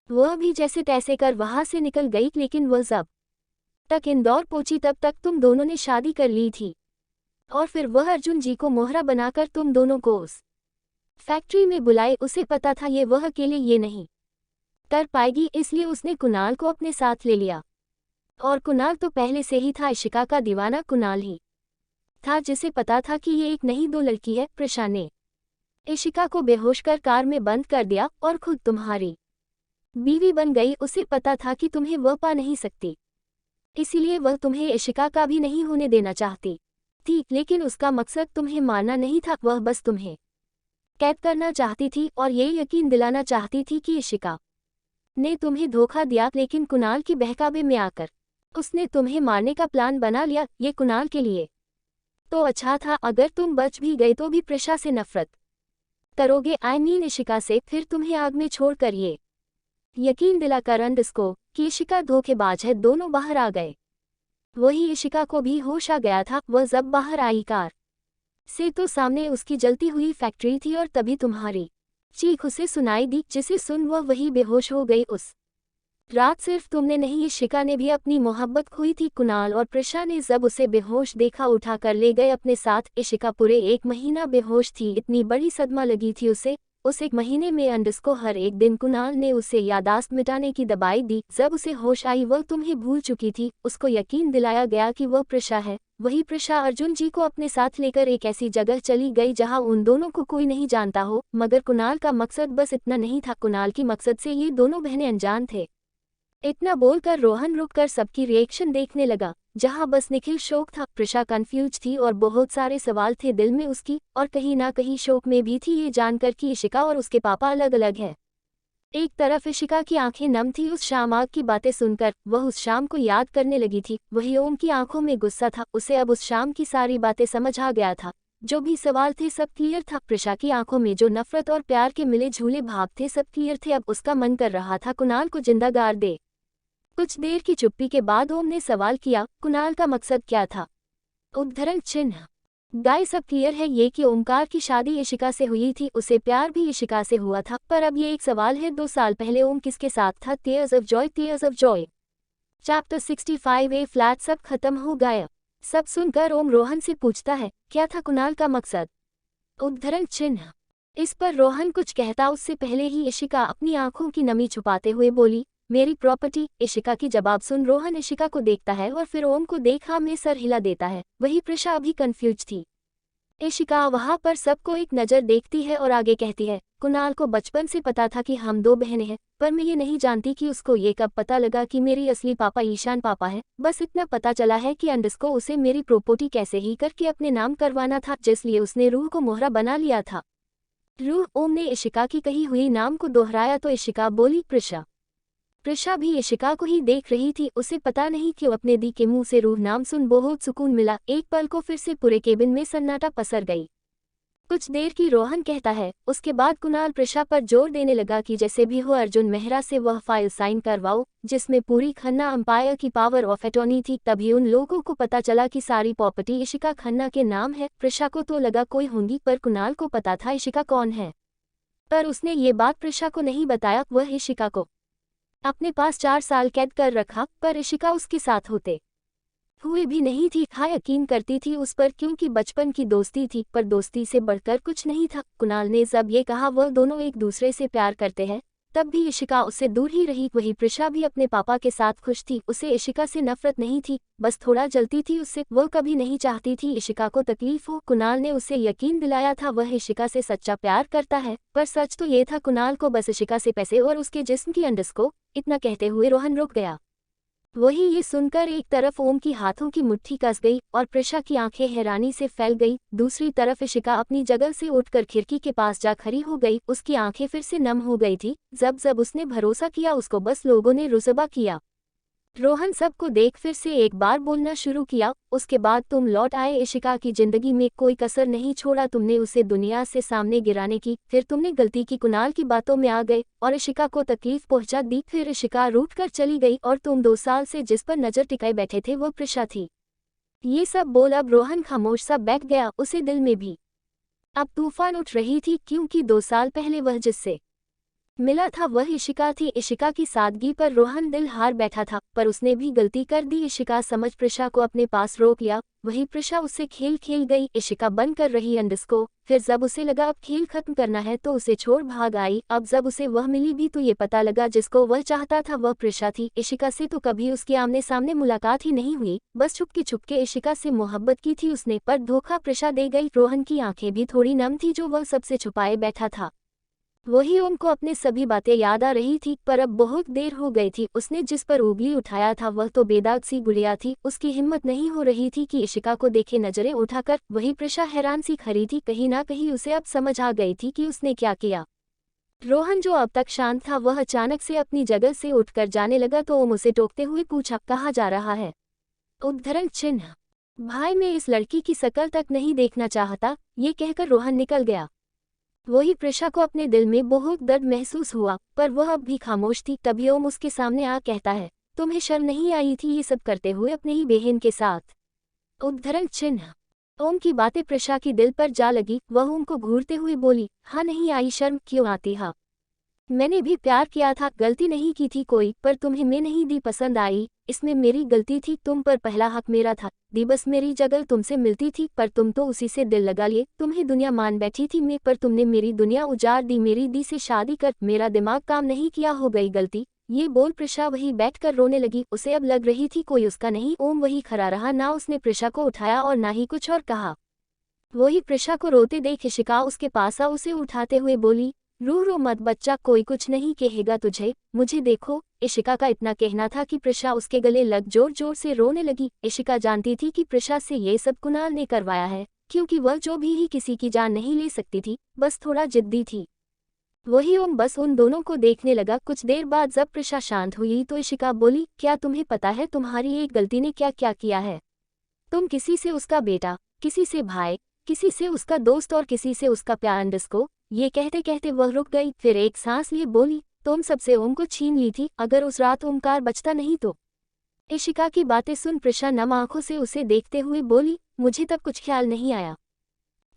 वह भी जैसे तैसे कर वहां से निकल गई। लेकिन वह जब तक इंदौर पहुंची, तब तक तुम दोनों ने शादी कर ली थी। और फिर वह अर्जुन जी को मोहरा बनाकर तुम दोनों को उस फैक्ट्री में बुलाए। उसे पता था ये वह अकेले ये नहीं कर पाएगी, इसलिए उसने कुणाल को अपने साथ ले लिया। और कुणाल तो पहले से ही था इशिका का दीवाना। कुणाल ही था जिसे पता था कि ये एक नहीं दो लड़की है। प्रिशा ने इशिका को बेहोश कर कार में बंद कर दिया और खुद तुम्हारी बीवी बन गई। उसे पता था कि तुम्हें वह पा नहीं सकती, इसीलिए वह तुम्हें इशिका का भी नहीं होने देना चाहती थी। लेकिन उसका मकसद तुम्हें मारना नहीं था, वह बस तुम्हें कैद करना चाहती थी और ये यकीन दिलाना चाहती थी कि इशिका ने तुम्हें धोखा दिया। लेकिन कुणाल की बहकावे में आकर उसने तुम्हें मारने का प्लान बना लिया। ये कुणाल के लिए तो अच्छा था, अगर तुम बच भी गए तो भी प्रिशा से नफरत करोगे, आई मीन इशिका से। फिर तुम्हें आग में छोड़कर ये यकीन दिलाकर अंडस्को कि इशिका धोखेबाज है, दोनों बाहर आ गए। वही इशिका को भी होश आ गया था। वह जब बाहर आई कार से, तो सामने उसकी जलती हुई फैक्ट्री थी और तभी तुम्हारी चीख उसे सुनाई दी, जिसे सुन वह वही बेहोश हो गई। उस रात सिर्फ तुमने नहीं, इशिका ने भी अपनी मोहब्बत खोई थी। कुणाल और प्रिशा ने जब उसे बेहोश देखा, उठा कर ले गए अपने साथ। इशिका पूरे 1 महीना बेहोश थी। इतनी बड़ी सदमा लगी थी उसे। उस 1 महीने में अंडस्को हर एक दिन कुणाल ने उसे यादाश्त मिटाने की दवाई दी। जब उसे होश आई, वह तुम्हें भूल चुकी थी। उसको यकीन दिलाया गया कि वह प्रिशा है। वही प्रिशा अर्जुन जी को अपने साथ लेकर एक ऐसी जगह चली गई जहां उन दोनों को कोई नहीं जानता हो। मगर कुणाल का मकसद बस इतना नहीं था। कुणाल की मकसद से ये दोनों बहनें अनजान थे। इतना बोलकर रोहन रुककर सबकी रिएक्शन देखने लगा। जहां बस निखिल शोक था, प्रिशा कंफ्यूज थी और बहुत सारे सवाल थे दिल में उसकी, और कहीं ना कहीं शोक में भी थी ये जानकर कि इशिका और उसके पापा अलग अलग हैं। एक तरफ इशिका की आंखें नम थी उस शाम आग की बातें सुनकर। वह उस शाम को याद करने लगी थी। वही ओम की आंखों में गुस्सा था। उसे अब उस शाम की सारी बातें समझ आ गया था। जो भी सवाल थे सब क्लियर था। प्रिशा की आंखों में जो नफरत और प्यार के मिले झूले भाव थे सब क्लियर थे। अब उसका मन कर रहा था कुणाल को जिंदा गाड़ दे। कुछ देर की चुप्पी के बाद ओम ने सवाल किया, कुणाल का मकसद क्या था? उद्धरण चिन्ह। गाय सब क्लियर है ये कि ओमकार की शादी इशिका से हुई थी, उसे प्यार भी इशिका से हुआ था। पर अब ये एक सवाल है, 2 साल पहले ओम किसके साथ था? Tears of Joy, tears of Joy. Chapter 65 flat सब खत्म हो गया। सब सुनकर ओम रोहन से पूछता है, क्या था कुणाल का मकसद? उद्धरण चिन्ह। इस पर रोहन कुछ कहता उससे पहले ही इशिका अपनी आंखों की नमी छुपाते हुए बोली, मेरी प्रॉपर्टी। इशिका की जवाब सुन रोहन इशिका को देखता है और फिर ओम को देखा में सर हिला देता है। वही प्रिशा अभी कंफ्यूज थी। इशिका वहां पर सबको एक नज़र देखती है और आगे कहती है, कुणाल को बचपन से पता था कि हम दो बहनें हैं, पर मैं ये नहीं जानती कि उसको ये कब पता लगा कि मेरी असली पापा ईशान पापा है। बस इतना पता चला है कि अंडस को उसे मेरी प्रॉपर्टी कैसे ही करके अपने नाम करवाना था, जिसलिए उसने रूह को मोहरा बना लिया था। रूह ओम ने इशिका की कही हुई नाम को दोहराया तो इशिका बोली, प्रिशा। प्रिशा भी इशिका को ही देख रही थी। उसे पता नहीं क्यों अपने दी के मुंह से रूह नाम सुन बहुत सुकून मिला। एक पल को फिर से पूरे केबिन में सन्नाटा पसर गई। कुछ देर की रोहन कहता है, उसके बाद कुणाल प्रिशा पर जोर देने लगा कि जैसे भी हो अर्जुन मेहरा से वह फाइल साइन करवाओ जिसमें पूरी खन्ना अंपायर की पावर ऑफ अटॉर्नी थी। तभी उन लोगों को पता चला कि सारी प्रॉपर्टी इशिका खन्ना के नाम है। प्रिशा को तो लगा कोई होंगी, पर कुणाल को पता था इशिका कौन है, पर उसने ये बात प्रिशा को नहीं बताया। वह इशिका को अपने पास 4 साल कैद कर रखा, पर इशिका उसके साथ होते हुए भी नहीं थी। हाँ, यकीन करती थी उस पर, क्योंकि बचपन की दोस्ती थी, पर दोस्ती से बढ़कर कुछ नहीं था। कुणाल ने जब ये कहा वह दोनों एक दूसरे से प्यार करते हैं, तब भी इशिका उससे दूर ही रही। वही प्रिशा भी अपने पापा के साथ खुश थी। उसे इशिका से नफरत नहीं थी, बस थोड़ा जलती थी उससे। वह कभी नहीं चाहती थी इशिका को तकलीफ हो। कुणाल ने उसे यकीन दिलाया था वह इशिका से सच्चा प्यार करता है, पर सच तो ये था कुणाल को बस इशिका से पैसे और उसके जिस्म की अंडस को। इतना कहते हुए रोहन रुक गया। वही ये सुनकर एक तरफ ओम की हाथों की मुट्ठी कस गई और प्रिशा की आंखें हैरानी से फैल गई। दूसरी तरफ इशिका अपनी जगह से उठकर खिड़की के पास जा खड़ी हो गई। उसकी आंखें फिर से नम हो गई थी। जब जब उसने भरोसा किया उसको बस लोगों ने रुसवा किया। रोहन सबको देख फिर से एक बार बोलना शुरू किया, उसके बाद तुम लौट आए, इशिका की जिंदगी में कोई कसर नहीं छोड़ा। तुमने उसे दुनिया से सामने गिराने की, फिर तुमने गलती की, कुणाल की बातों में आ गए और इशिका को तकलीफ पहुंचा दी। फिर इशिका रूठ कर चली गई और तुम 2 साल से जिस पर नजर टिकाए बैठे थे वो प्रिशा थी। ये सब बोल अब रोहन खामोश सा बैठ गया। उसे दिल में भी अब तूफान उठ रही थी, क्योंकि 2 साल पहले वह जिससे मिला था वह इशिका थी। इशिका की सादगी पर रोहन दिल हार बैठा था, पर उसने भी गलती कर दी। इशिका समझ प्रिशा को अपने पास रोक लिया। वही प्रिशा उससे खेल खेल गई, इशिका बंद कर रही अंडस को। फिर जब उसे लगा अब खेल खत्म करना है तो उसे छोड़ भाग आई। अब जब उसे वह मिली भी तो ये पता लगा जिसको वह चाहता था वह प्रिशा थी। इशिका से तो कभी उसकी आमने सामने मुलाकात ही नहीं हुई, बस छुपके छुपके इशिका से मोहब्बत की थी उसने, पर धोखा प्रिशा दे गई। रोहन की आंखें भी थोड़ी नम थी जो वह सबसे छुपाए बैठा था। वही ओम को अपने सभी बातें याद आ रही थी, पर अब बहुत देर हो गई थी। उसने जिस पर उंगली उठाया था वह तो बेदाग सी गुड़िया थी। उसकी हिम्मत नहीं हो रही थी कि इशिका को देखे नजरें उठाकर। वही प्रिशा हैरान सी खड़ी थी। कहीं ना कहीं उसे अब समझ आ गई थी कि उसने क्या किया। रोहन जो अब तक शांत था वह अचानक से अपनी जगह से उठकर जाने लगा तो ओम उसे टोकते हुए पूछा, कहाँ जा रहा है? उद्धरण चिन्ह। भाई, मैं इस लड़की की शकल तक नहीं देखना चाहता, ये कहकर रोहन निकल गया। वही प्रिशा को अपने दिल में बहुत दर्द महसूस हुआ, पर वह अब भी खामोश थी। तभी ओम उसके सामने आ कहता है, तुम्हें शर्म नहीं आई थी ये सब करते हुए अपने ही बहन के साथ? उद्धरण चिन्ह। ओम की बातें प्रिशा की दिल पर जा लगी। वह ओम को घूरते हुए बोली, हाँ नहीं आई शर्म, क्यों आती? हाँ, मैंने भी प्यार किया था, गलती नहीं की थी कोई, पर तुम्हें मैं नहीं दी पसंद आई, इसमें मेरी गलती थी। तुम पर पहला हक मेरा था, दी बस मेरी जगह तुमसे मिलती थी, पर तुम तो उसी से दिल लगा लिए। तुम्हें दुनिया मान बैठी थी मैं, पर तुमने मेरी दुनिया उजाड़ दी। मेरी दी से शादी कर मेरा दिमाग काम नहीं किया, हो गई गलती। ये बोल प्रिशा वही बैठकर रोने लगी। उसे अब लग रही थी कोई उसका नहीं। ओम वही खड़ा रहा, ना उसने प्रिशा को उठाया और ना ही कुछ और कहा। वही प्रिशा को रोते देख इशिका उसके पास आ उसे उठाते हुए बोली, रो रो मत बच्चा, कोई कुछ नहीं कहेगा तुझे, मुझे देखो। इशिका का इतना कहना था कि प्रिशा उसके गले लग जोर जोर से रोने लगी। इशिका जानती थी कि प्रिशा से ये सब कुणाल ने करवाया है, क्योंकि वह जो भी ही किसी की जान नहीं ले सकती थी, बस थोड़ा जिद्दी थी। वही ओम बस उन दोनों को देखने लगा। कुछ देर बाद जब प्रिशा शांत हुई तो इशिका बोली, क्या तुम्हें पता है तुम्हारी एक गलती ने क्या क्या किया है? तुम किसी से उसका बेटा, किसी से भाई, किसी से उसका दोस्त और किसी से उसका प्यार को। ये कहते कहते वह रुक गई, फिर एक सांस लिए बोली, तुम सबसे ओम को छीन ली थी। अगर उस रात ओमकार बचता नहीं तो? इशिका की बातें सुन प्रिशा नम आंखों से उसे देखते हुए बोली, मुझे तब कुछ ख्याल नहीं आया।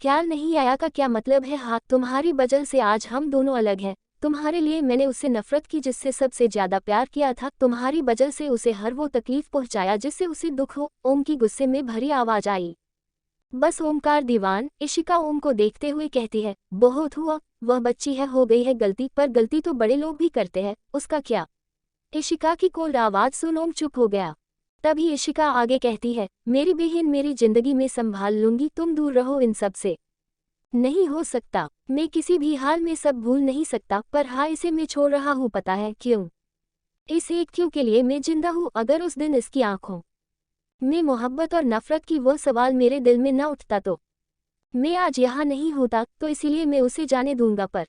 ख्याल नहीं आया का क्या मतलब है? हाँ, तुम्हारी वजह से आज हम दोनों अलग हैं। तुम्हारे लिए मैंने उससे नफरत की जिससे सबसे ज्यादा प्यार किया था। तुम्हारी वजह से उसे हर वो तकलीफ पहुंचाया जिससे उसे दुख हो। ओम की गुस्से में भरी आवाज आई। बस ओमकार दीवान। इशिका ओम को देखते हुए कहती है, बहुत हुआ, वह बच्ची है, हो गई है गलती, पर गलती तो बड़े लोग भी करते हैं, उसका क्या? इशिका की कोल्ड आवाज सुन ओम चुप हो गया। तभी इशिका आगे कहती है, मेरी बहन मेरी जिंदगी में संभाल लूंगी, तुम दूर रहो इन सब से। नहीं हो सकता, मैं किसी भी हाल में सब भूल नहीं सकता, पर हाँ इसे मैं छोड़ रहा हूँ, पता है क्यों? इस एक क्यों के लिए मैं जिंदा हूँ। अगर उस दिन इसकी आंखों में मोहब्बत और नफरत की वह सवाल मेरे दिल में न उठता तो मैं आज यहाँ नहीं होता, तो इसीलिए मैं उसे जाने दूंगा। पर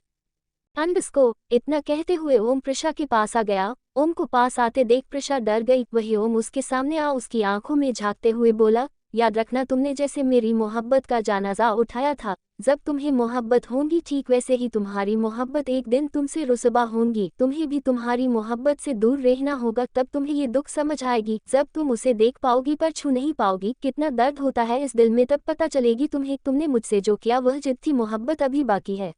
अंडस्को इतना कहते हुए ओम प्रिशा के पास आ गया। ओम को पास आते देख प्रिशा डर गई। वही ओम उसके सामने आ उसकी आंखों में झांकते हुए बोला, याद रखना तुमने जैसे मेरी मोहब्बत का जनाजा उठाया था, जब तुम्हें मोहब्बत होगी ठीक वैसे ही तुम्हारी मोहब्बत एक दिन तुमसे रुसवा होंगी। तुम्हें भी तुम्हारी मोहब्बत से दूर रहना होगा, तब तुम्हें ये दुख समझ आएगी। जब तुम उसे देख पाओगी पर छू नहीं पाओगी, कितना दर्द होता है इस दिल में, तब पता चलेगी तुम्हें तुमने मुझसे जो किया वह जिद थी, मोहब्बत अभी बाकी है।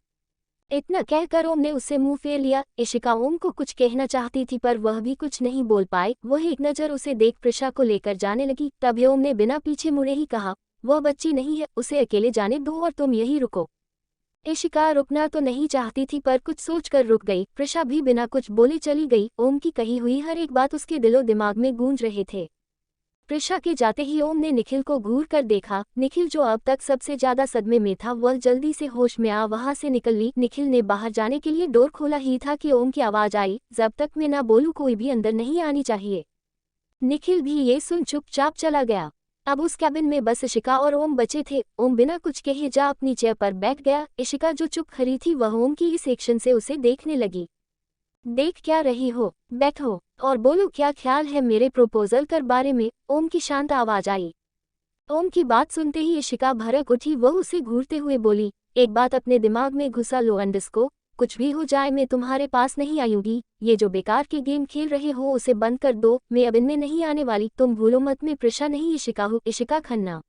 इतना कहकर ओम ने उससे मुंह फेर लिया। इशिका ओम को कुछ कहना चाहती थी पर वह भी कुछ नहीं बोल पाए। वह एक नज़र उसे देख प्रिशा को लेकर जाने लगी। तभी ओम ने बिना पीछे मुड़े ही कहा, वह बच्ची नहीं है, उसे अकेले जाने दो और तुम यहीं रुको। इशिका रुकना तो नहीं चाहती थी पर कुछ सोचकर रुक गई। प्रिशा भी बिना कुछ बोले चली गई। ओम की कही हुई हर एक बात उसके दिलो दिमाग में गूंज रहे थे। प्रिशा के जाते ही ओम ने निखिल को घूर कर देखा। निखिल जो अब तक सबसे ज्यादा सदमे में था, वह जल्दी से होश में आ वहां से निकल ली। निखिल ने बाहर जाने के लिए डोर खोला ही था कि ओम की आवाज आई, जब तक मैं ना बोलूं कोई भी अंदर नहीं आनी चाहिए। निखिल भी ये सुन चुपचाप चला गया। अब उस कैबिन में बस इशिका और ओम बचे थे। ओम बिना कुछ कहे जा अपनी चेयर पर बैठ गया। इशिका जो चुप खड़ी थी वह ओम की इस एक्शन से उसे देखने लगी। देख क्या रही हो, बैठो और बोलो क्या ख्याल है मेरे प्रपोजल कर बारे में। ओम की शांत आवाज आई। ओम की बात सुनते ही इशिका भड़क उठी। वह उसे घूरते हुए बोली, एक बात अपने दिमाग में घुसा लो अंडस्को, कुछ भी हो जाए मैं तुम्हारे पास नहीं आऊंगी। ये जो बेकार के गेम खेल रहे हो उसे बंद कर दो, मैं अब इनमें नहीं आने वाली। तुम भूलो मत मैं प्रिशा नहीं इशिका हूँ। इशिका खन्ना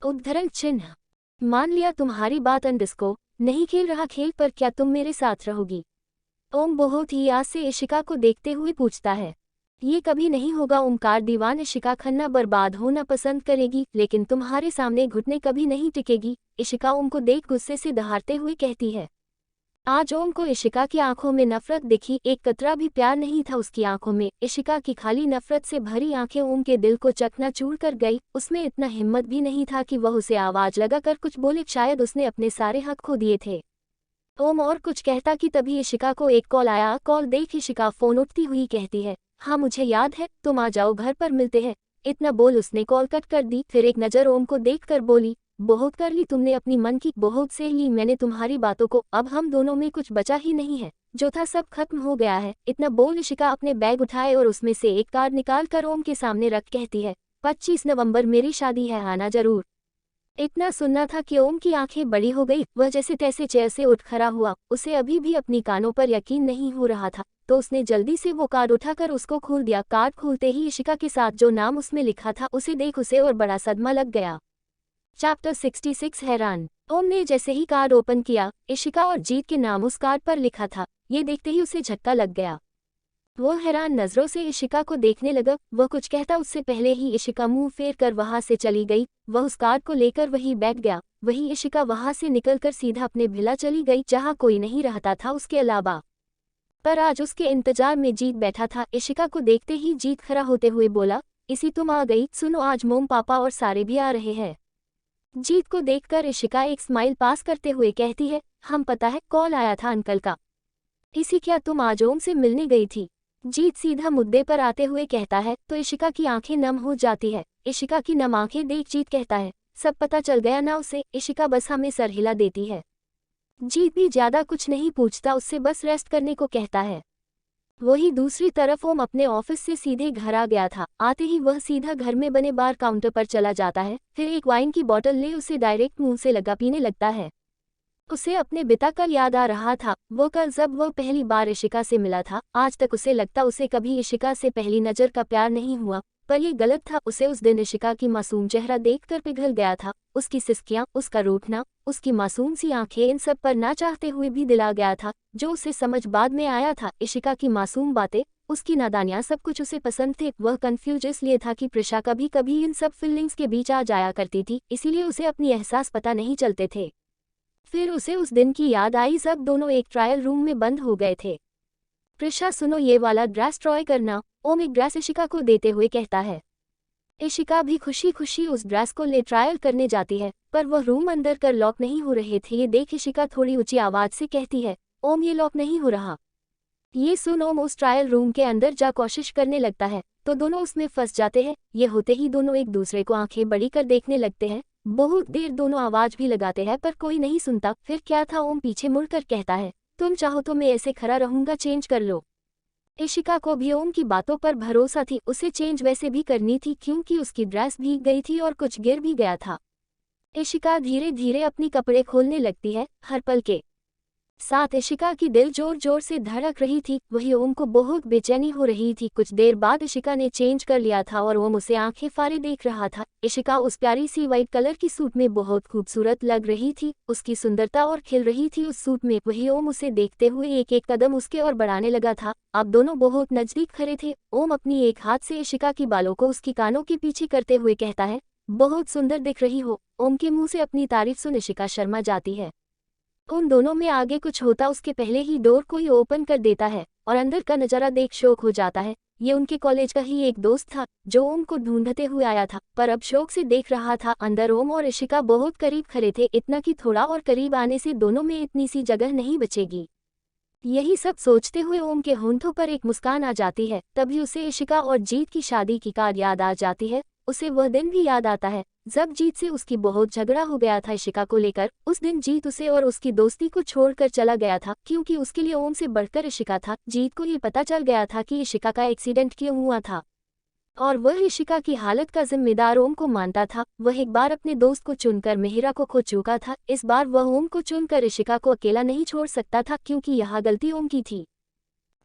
उद्धरण चिन्ह। मान लिया तुम्हारी बात अंडस्को, नहीं खेल रहा खेल, पर क्या तुम मेरे साथ रहोगी? ओम बहुत ही आस से इशिका को देखते हुए पूछता है। ये कभी नहीं होगा ओमकार दीवान, इशिका खन्ना बर्बाद होना पसंद करेगी, लेकिन तुम्हारे सामने घुटने कभी नहीं टिकेगी। इशिका ओम को देख गुस्से से दहाड़ते हुए कहती है। आज ओम को इशिका की आंखों में नफरत दिखी, एक कतरा भी प्यार नहीं था उसकी आंखों में। इशिका की खाली नफरत से भरी आंखें ओम के दिल को चकनाचूर कर गई। उसमें इतना हिम्मत भी नहीं था कि वह उसे आवाज लगाकर कुछ बोले, शायद उसने अपने सारे हक खो दिए थे। ओम और कुछ कहता कि तभी इशिका को एक कॉल आया। कॉल देख इशिका फोन उठती हुई कहती है, हाँ मुझे याद है, तुम आ जाओ घर पर मिलते हैं। इतना बोल उसने कॉल कट कर दी। फिर एक नज़र ओम को देखकर बोली, बहुत कर ली तुमने अपनी मन की, बहुत सह ली मैंने तुम्हारी बातों को, अब हम दोनों में कुछ बचा ही नहीं है, जो था सब खत्म हो गया है। इतना बोल इशिका अपने बैग उठाए और उसमें से एक कार्ड निकाल कर ओम के सामने रख कहती है, 25 नवंबर मेरी शादी है, आना जरूर। इतना सुनना था कि ओम की आंखें बड़ी हो गई। वह जैसे तैसे चेयर से उठ खड़ा हुआ। उसे अभी भी अपनी कानों पर यकीन नहीं हो रहा था, तो उसने जल्दी से वो कार्ड उठाकर उसको खोल दिया। कार्ड खोलते ही इशिका के साथ जो नाम उसमें लिखा था उसे देख उसे और बड़ा सदमा लग गया। चैप्टर 66 हैरान। ओम ने जैसे ही कार्ड ओपन किया, इशिका और जीत के नाम उस कार्ड पर लिखा था। ये देखते ही उसे झटका लग गया। वो हैरान नजरों से इशिका को देखने लगा। वह कुछ कहता उससे पहले ही इशिका मुंह फेर कर वहां से चली गई। वह उस कार्ड को लेकर वहीं बैठ गया। वहीं इशिका वहां से निकलकर सीधा अपने विला चली गई, जहां कोई नहीं रहता था उसके अलावा। पर आज उसके इंतजार में जीत बैठा था। इशिका को देखते ही जीत खड़ा होते हुए बोला, इसी तुम आ गई, सुनो आज मोम पापा और सारे भी आ रहे हैं। जीत को देखकर इशिका एक स्माइल पास करते हुए कहती है, हम पता है कॉल आया था अंकल का। इसी क्या तुम आज ओम से मिलने गई थी? जीत सीधा मुद्दे पर आते हुए कहता है, तो इशिका की आंखें नम हो जाती है। इशिका की नम आंखें देख जीत कहता है, सब पता चल गया ना उसे? इशिका बस हमें सर हिला देती है। जीत भी ज्यादा कुछ नहीं पूछता, उससे बस रेस्ट करने को कहता है। वही दूसरी तरफ ओम अपने ऑफिस से सीधे घर आ गया था। आते ही वह सीधा घर में बने बार काउंटर पर चला जाता है। फिर एक वाइन की बोतल ले उसे डायरेक्ट मुंह से लगा पीने लगता है। उसे अपने बिता कल याद आ रहा था, वो कल जब वह पहली बार इशिका से मिला था। आज तक उसे लगता उसे कभी इशिका से पहली नज़र का प्यार नहीं हुआ, पर ये गलत था। उसे उस दिन इशिका की मासूम चेहरा देखकर पिघल गया था। उसकी सिसकियां, उसका रूठना, उसकी मासूम सी आंखें, इन सब पर ना चाहते हुए भी दिल आ गया था। जो उसे समझ बाद में आया था, इशिका की मासूम बातें, उसकी नादानियां, सब कुछ उसे पसंद थे। वह कंफ्यूज इसलिए था कि प्रिशा कभी कभी इन सब फीलिंग्स के बीच आ जाया करती थी, इसीलिए उसे अपनी एहसास पता नहीं चलते थे। फिर उसे उस दिन की याद आई जब दोनों एक ट्रायल रूम में बंद हो गए थे। प्रिशा सुनो, ये वाला ड्रेस ट्राई करना। ओम एक ड्रेस इशिका को देते हुए कहता है। इशिका भी खुशी खुशी उस ड्रेस को ले ट्रायल करने जाती है, पर वह रूम अंदर कर लॉक नहीं हो रहे थे। ये देख इशिका थोड़ी ऊंची आवाज से कहती है, ओम ये लॉक नहीं हो रहा। ये सुन ओम उस ट्रायल रूम के अंदर जा कोशिश करने लगता है, तो दोनों उसमें फंस जाते हैं। ये होते ही दोनों एक दूसरे को आंखें बड़ी कर देखने लगते हैं। बहुत देर दोनों आवाज भी लगाते हैं पर कोई नहीं सुनता। फिर क्या था, ओम पीछे मुड़कर कहता है, तुम चाहो तो मैं ऐसे खड़ा रहूंगा, चेंज कर लो। इशिका को भी ओम की बातों पर भरोसा थी, उसे चेंज वैसे भी करनी थी क्योंकि उसकी ड्रेस भीग गई थी और कुछ गिर भी गया था। इशिका धीरे धीरे अपनी कपड़े खोलने लगती है। हर पल के साथ इशिका की दिल जोर जोर से धड़क रही थी, वही ओम को बहुत बेचैनी हो रही थी। कुछ देर बाद इशिका ने चेंज कर लिया था और ओम उसे आंखें फाड़े देख रहा था। इशिका उस प्यारी सी वाइट कलर की सूट में बहुत खूबसूरत लग रही थी, उसकी सुंदरता और खिल रही थी उस सूट में। वही ओम उसे देखते हुए एक एक कदम उसके और बढ़ाने लगा था। अब दोनों बहुत नजदीक खड़े थे। ओम अपनी एक हाथ से इशिका की बालों को उसकी कानों के पीछे करते हुए कहता है, बहुत सुंदर दिख रही हो। ओम के मुंह से अपनी तारीफ सुन इशिका शर्मा जाती है। उन दोनों में आगे कुछ होता उसके पहले ही डोर कोई ओपन कर देता है और अंदर का नजारा देख शौक हो जाता है। ये उनके कॉलेज का ही एक दोस्त था जो ओम को ढूंढते हुए आया था, पर अब शौक से देख रहा था। अंदर ओम और इशिका बहुत करीब खड़े थे, इतना कि थोड़ा और करीब आने से दोनों में इतनी सी जगह नहीं बचेगी। यही सब सोचते हुए ओम के होंठों पर एक मुस्कान आ जाती है। तभी उसे इशिका और जीत की शादी की कार्ड याद आ जाती है। उसे वह दिन भी याद आता है जब जीत से उसकी बहुत झगड़ा हो गया था इशिका को लेकर। उस दिन जीत उसे और उसकी दोस्ती को छोड़कर चला गया था क्योंकि उसके लिए ओम से बढ़कर इशिका था। जीत को ये पता चल गया था कि इशिका का एक्सीडेंट क्यों हुआ था और वह इशिका की हालत का जिम्मेदार ओम को मानता था। वह एक बार अपने दोस्त को चुनकर मिहिरा को खो चुका था, इस बार वह ओम को चुनकर इशिका को अकेला नहीं छोड़ सकता था क्योंकि यह गलती ओम की थी।